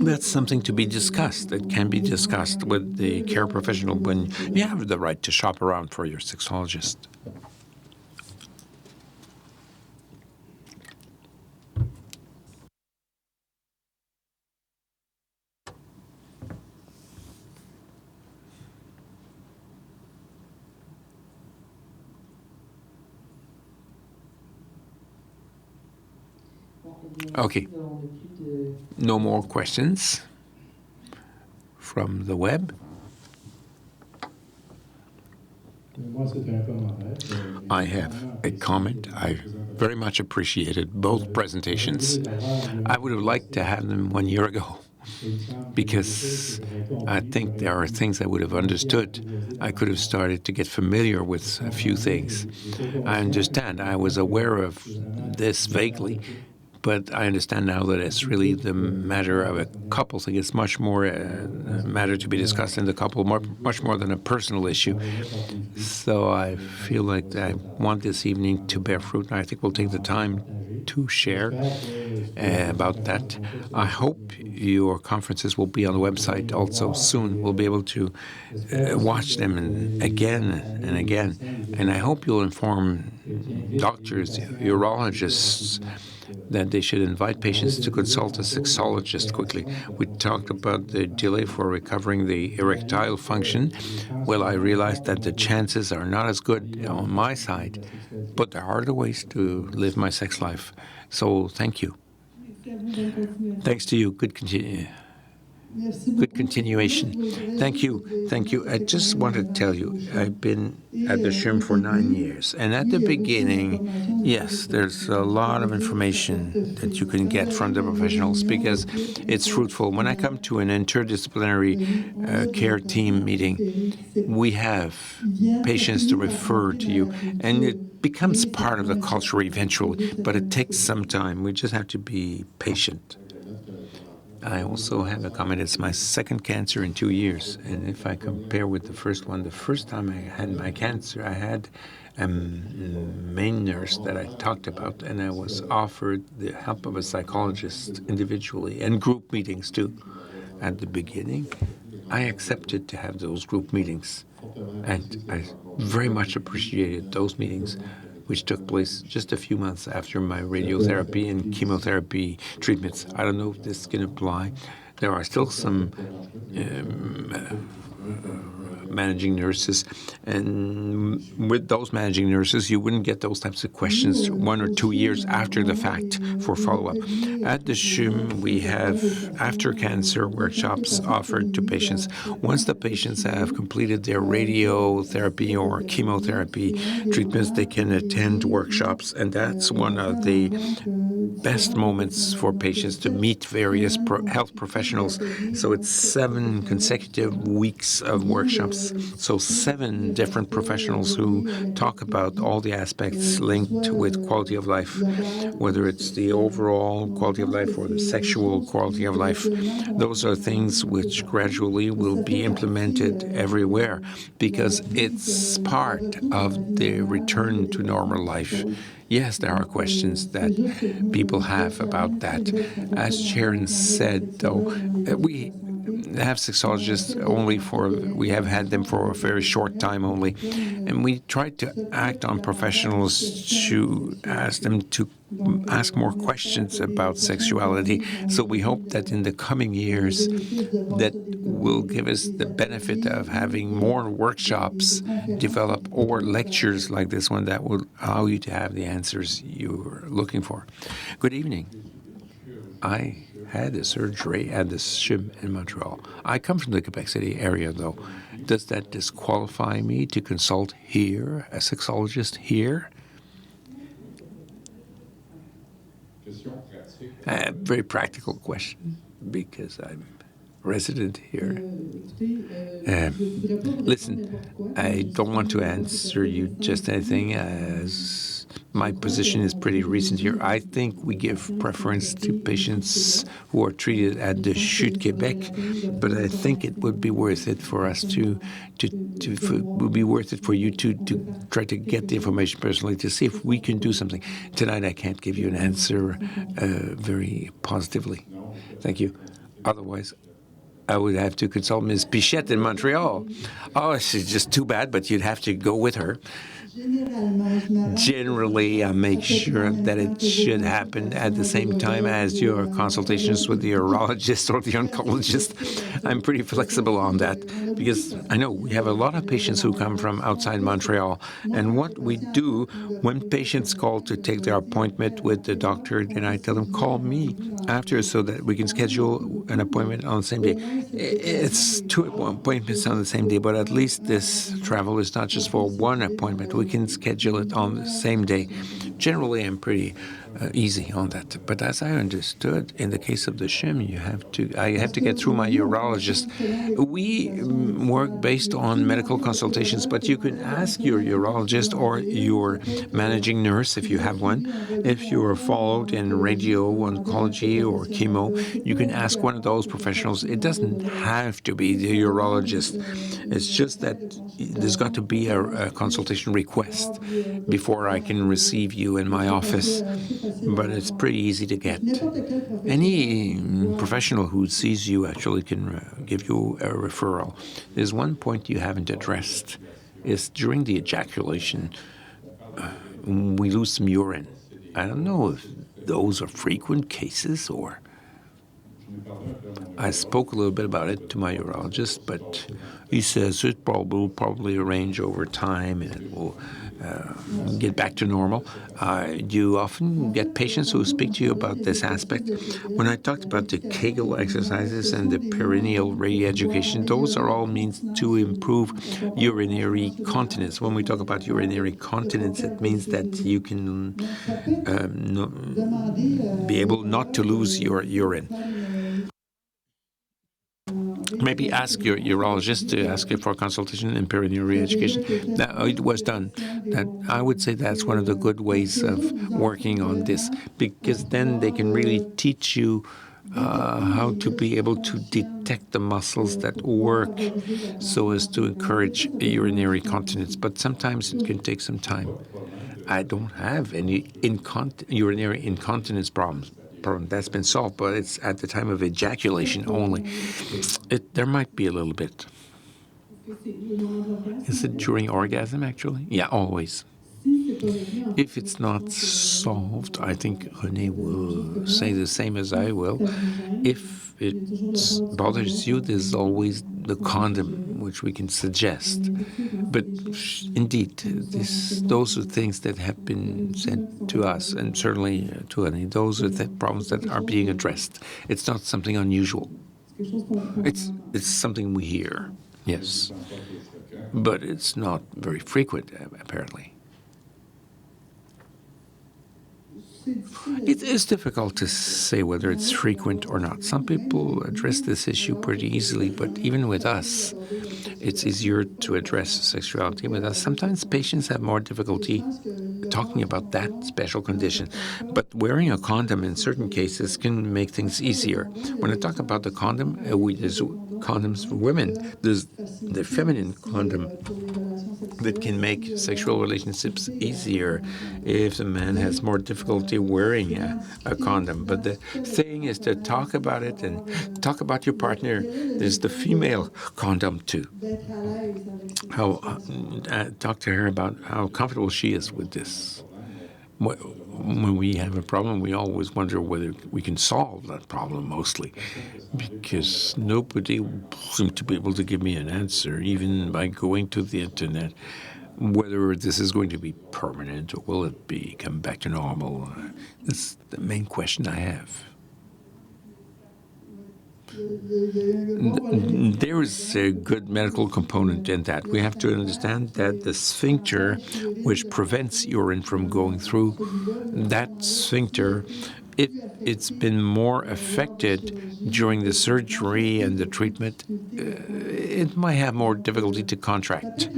that's something to be discussed. It can be discussed with the care professional when you have the right to shop around for your sexologist. Okay. No more questions from the web? I have a comment. I very much appreciated both presentations. I would have liked to have them 1 year ago because I think there are things I would have understood. I could have started to get familiar with a few things. I understand. I was aware of this vaguely, but I understand now that it's really the matter of a couple thing. It's much more a matter to be discussed in the couple, much more than a personal issue. So I feel like I want this evening to bear fruit, and I think we'll take the time to share about that. I hope your conferences will be on the website also soon. We'll be able to watch them again and again. And I hope you'll inform doctors, urologists, that they should invite patients to consult a sexologist quickly. We talked about the delay for recovering the erectile function. Well, I realized that the chances are not as good on my side, but there are other ways to live my sex life. So thank you. Thanks to you. Good continuation. Thank you. Thank you. I just want to tell you, I've been at the CHUM for 9 years. And at the beginning, yes, there's a lot of information that you can get from the professionals because it's fruitful. When I come to an interdisciplinary care team meeting, we have patients to refer to you. And it becomes part of the culture eventually, but it takes some time. We just have to be patient. I also have a comment. It's my second cancer in 2 years. And if I compare with the first one, the first time I had my cancer, I had a main nurse that I talked about, and I was offered the help of a psychologist individually and group meetings too. At the beginning, I accepted to have those group meetings. And I very much appreciated those meetings, which took place just a few months after my radiotherapy and chemotherapy treatments. I don't know if this can apply. There are still some managing nurses, and with those managing nurses, you wouldn't get those types of questions 1 or 2 years after the fact for follow-up. At the CHUM, we have after cancer workshops offered to patients. Once the patients have completed their radiotherapy or chemotherapy treatments, they can attend workshops, and that's one of the best moments for patients to meet various health professionals. So it's 7 consecutive weeks of workshops. So 7 different professionals who talk about all the aspects linked with quality of life, whether it's the overall quality of life or the sexual quality of life. Those are things which gradually will be implemented everywhere because it's part of the return to normal life. Yes, there are questions that people have about that. As Sharon said, though, we have sexologists we have had them for a very short time only. And we try to act on professionals to ask them to ask more questions about sexuality. So we hope that in the coming years that will give us the benefit of having more workshops develop or lectures like this one that will allow you to have the answers you're looking for. Good evening. I had a surgery at the CHUM in Montreal. I come from the Quebec City area, though. Does that disqualify me to consult here, a sexologist here? A very practical question because I'm resident here. Listen, I don't want to answer you just anything as my position is pretty recent here. I think we give preference to patients who are treated at the CHUM de Québec, but I think it would be worth it for us would be worth it for you to try to get the information personally to see if we can do something. Tonight I can't give you an answer very positively. Thank you. Otherwise, I would have to consult Ms. Pichette in Montreal. Oh, she's just too bad, but you'd have to go with her. Generally, I make sure that it should happen at the same time as your consultations with the urologist or the oncologist. I'm pretty flexible on that because I know we have a lot of patients who come from outside Montreal. And what we do when patients call to take their appointment with the doctor, then I tell them, call me after so that we can schedule an appointment on the same day. It's 2 appointments on the same day, but at least this travel is not just for one appointment. We can schedule it on the same day. Generally, I'm pretty easy on that. But as I understood, in the case of the CHUM, I have to get through my urologist. We work based on medical consultations, but you can ask your urologist or your managing nurse, if you have one, if you are followed in radio, oncology, or chemo, you can ask one of those professionals. It doesn't have to be the urologist. It's just that there's got to be a consultation request before I can receive you in my office. But it's pretty easy to get. Any professional who sees you actually can give you a referral. There's one point you haven't addressed. Is during the ejaculation, we lose some urine. I don't know if those are frequent cases or... I spoke a little bit about it to my urologist, but he says it will probably arrange over time and it will get back to normal. Do you often get patients who speak to you about this aspect? When I talked about the Kegel exercises and the perineal re-education, those are all means to improve urinary continence. When we talk about urinary continence, it means that you can be able not to lose your urine. Maybe ask your urologist to ask you for a consultation in perineal re-education. It was done. I would say that's one of the good ways of working on this, because then they can really teach you how to be able to detect the muscles that work so as to encourage urinary continence. But sometimes it can take some time. I don't have any urinary incontinence problem. That's been solved, but it's at the time of ejaculation only. There might be a little bit. Is it during orgasm, actually? Yeah, always. If it's not solved, I think Renée will say the same as I will. If it bothers you, there's always the condom, which we can suggest. But indeed, those are things that have been said to us, and certainly to Renée. Those are the problems that are being addressed. It's not something unusual. It's something we hear, yes. But it's not very frequent, apparently. It is difficult to say whether it's frequent or not. Some people address this issue pretty easily, but even with us, it's easier to address sexuality with us. Sometimes patients have more difficulty talking about that special condition, but wearing a condom in certain cases can make things easier. When I talk about the condom, there's condoms for women. There's the feminine condom that can make sexual relationships easier if the man has more difficulty wearing a condom. But the thing is to talk about it and talk about your partner. There's the female condom too. Talk to her about how comfortable she is with this. When we have a problem, we always wonder whether we can solve that problem mostly, because nobody seems to be able to give me an answer, even by going to the internet, whether this is going to be permanent or will it come back to normal. That's the main question I have. There is a good medical component in that. We have to understand that the sphincter, which prevents urine from going through, that sphincter it's been more affected during the surgery and the treatment, it might have more difficulty to contract.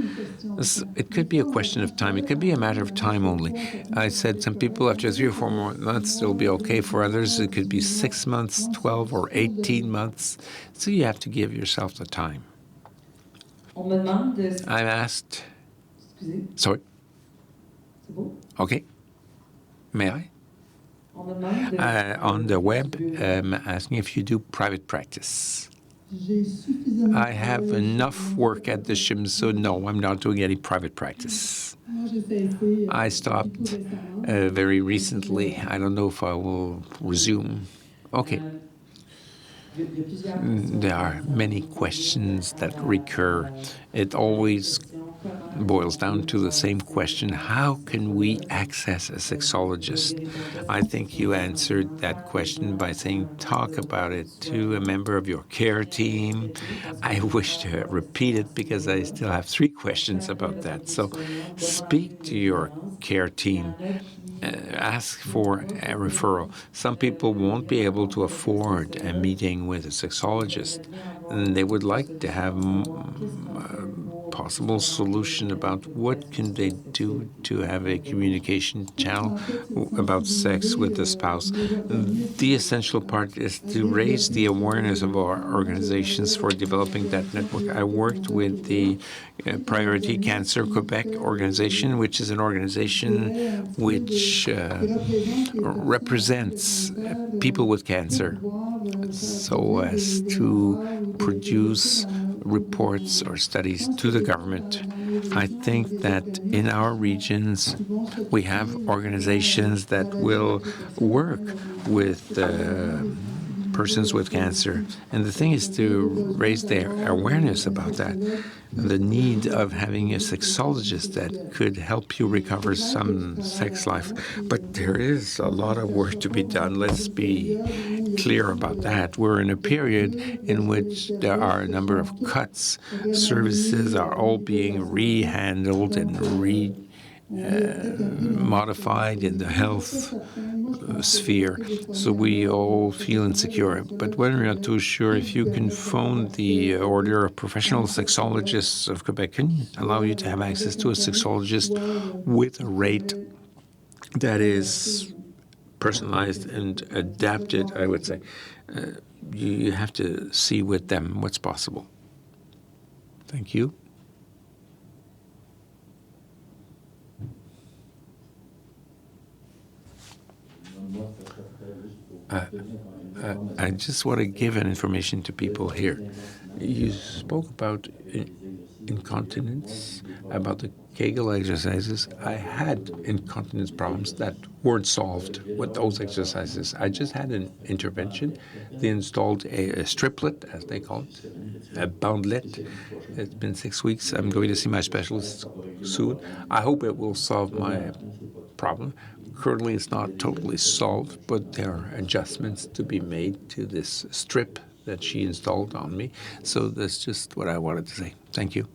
It could be a question of time. It could be a matter of time only. I said some people after 3 or 4 more months, it'll be okay. For others, it could be 6 months, 12 or 18 months. So you have to give yourself the time. I'm asked... Sorry? Okay. May I? On the web, asking if you do private practice. I have enough work at the CHUM, so no, I'm not doing any private practice. I stopped very recently. I don't know if I will resume. Okay. There are many questions that recur. It always boils down to the same question: how can we access a sexologist? I think you answered that question by saying talk about it to a member of your care team. I wish to repeat it because I still have 3 questions about that. So speak to your care team. Ask for a referral. Some people won't be able to afford a meeting with a sexologist, and they would like to have possible solution about what can they do to have a communication channel about sex with the spouse. The essential part is to raise the awareness of our organizations for developing that network. I worked with the Priority Cancer Quebec organization, which is an organization which represents people with cancer so as to produce reports or studies to the government. I think that in our regions we have organizations that will work with persons with cancer. And the thing is to raise their awareness about that, the need of having a sexologist that could help you recover some sex life. But there is a lot of work to be done. Let's be clear about that. We're in a period in which there are a number of cuts. Services are all being rehandled and modified in the health sphere, so we all feel insecure. But when we're not too sure, if you can phone the Order of Professional Sexologists of Quebec, can allow you to have access to a sexologist with a rate that is personalized and adapted, I would say. You have to see with them what's possible. Thank you. I just want to give an information to people here. You spoke about incontinence, about the Kegel exercises. I had incontinence problems that weren't solved with those exercises. I just had an intervention. They installed a striplet, as they call it, a boundlet. It's been 6 weeks. I'm going to see my specialist soon. I hope it will solve my problem. Currently, it's not totally solved, but there are adjustments to be made to this strip that she installed on me. So that's just what I wanted to say. Thank you.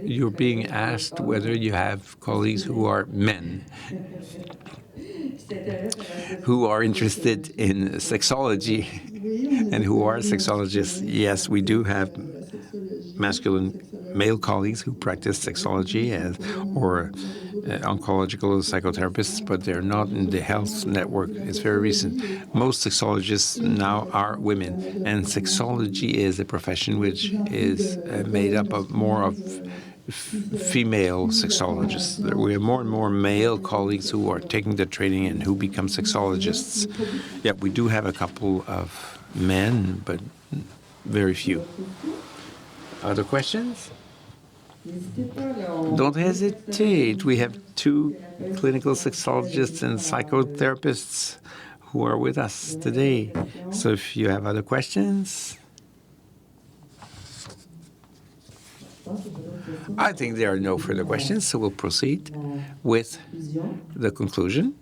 You're being asked whether you have colleagues who are men who are interested in sexology and who are sexologists. Yes, we do have masculine male colleagues who practice sexology or oncological psychotherapists, but they're not in the health network. It's very recent. Most sexologists now are women, and sexology is a profession which is made up of more of female sexologists. We have more and more male colleagues who are taking the training and who become sexologists. Yeah, we do have a couple of men, but very few. Other questions? Don't hesitate. We have 2 clinical sexologists and psychotherapists who are with us today. So if you have other questions... I think there are no further questions, so we'll proceed with the conclusion.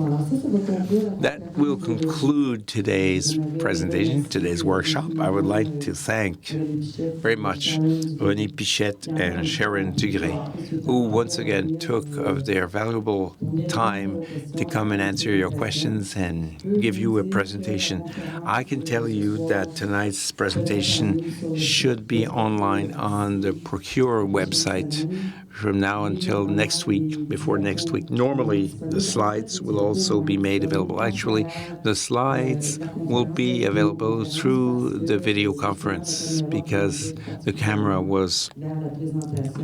That will conclude today's presentation, today's workshop. I would like to thank very much Renée, Pichette, and Sharon Dugré, who once again took of their valuable time to come and answer your questions and give you a presentation. I can tell you that tonight's presentation should be online on the Procure website from now until next week, before next week. Normally, the slides will also be made available. Actually, the slides will be available through the video conference because the camera was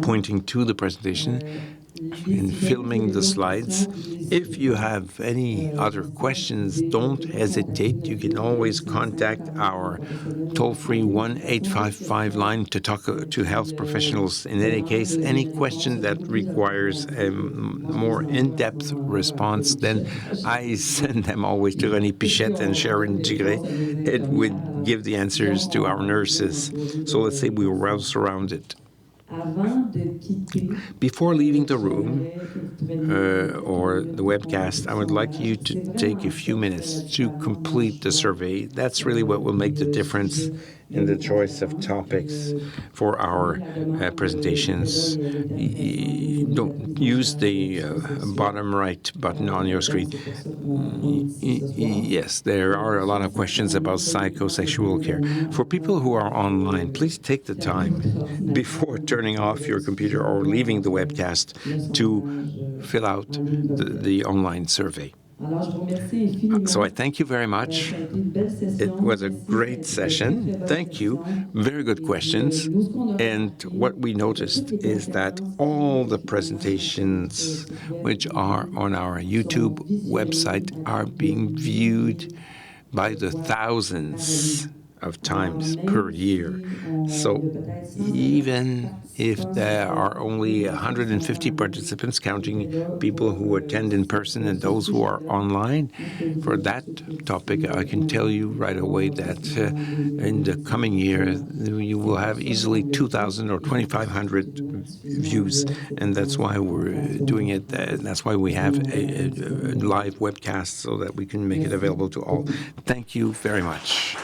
pointing to the presentation and filming the slides. If you have any other questions, don't hesitate. You can always contact our toll-free 1-855 line to talk to health professionals. In any case, any question that requires a more in-depth response, then I send them always to Renée Pichette and Sharon Dugré. It would give the answers to our nurses. So let's say we were well surrounded. Before leaving the room or the webcast, I would like you to take a few minutes to complete the survey. That's really what will make the difference in the choice of topics for our presentations. Don't use the bottom right button on your screen. Yes, there are a lot of questions about psychosexual care. For people who are online, please take the time before turning off your computer or leaving the webcast to fill out the online survey. So I thank you very much. It was a great session. Thank you. Very good questions. And what we noticed is that all the presentations which are on our YouTube website are being viewed by the thousands of times per year. So even if there are only 150 participants, counting people who attend in person and those who are online, for that topic, I can tell you right away that in the coming year, you will have easily 2,000 or 2,500 views, and that's why we're doing it. That's why we have a live webcast so that we can make it available to all. Thank you very much.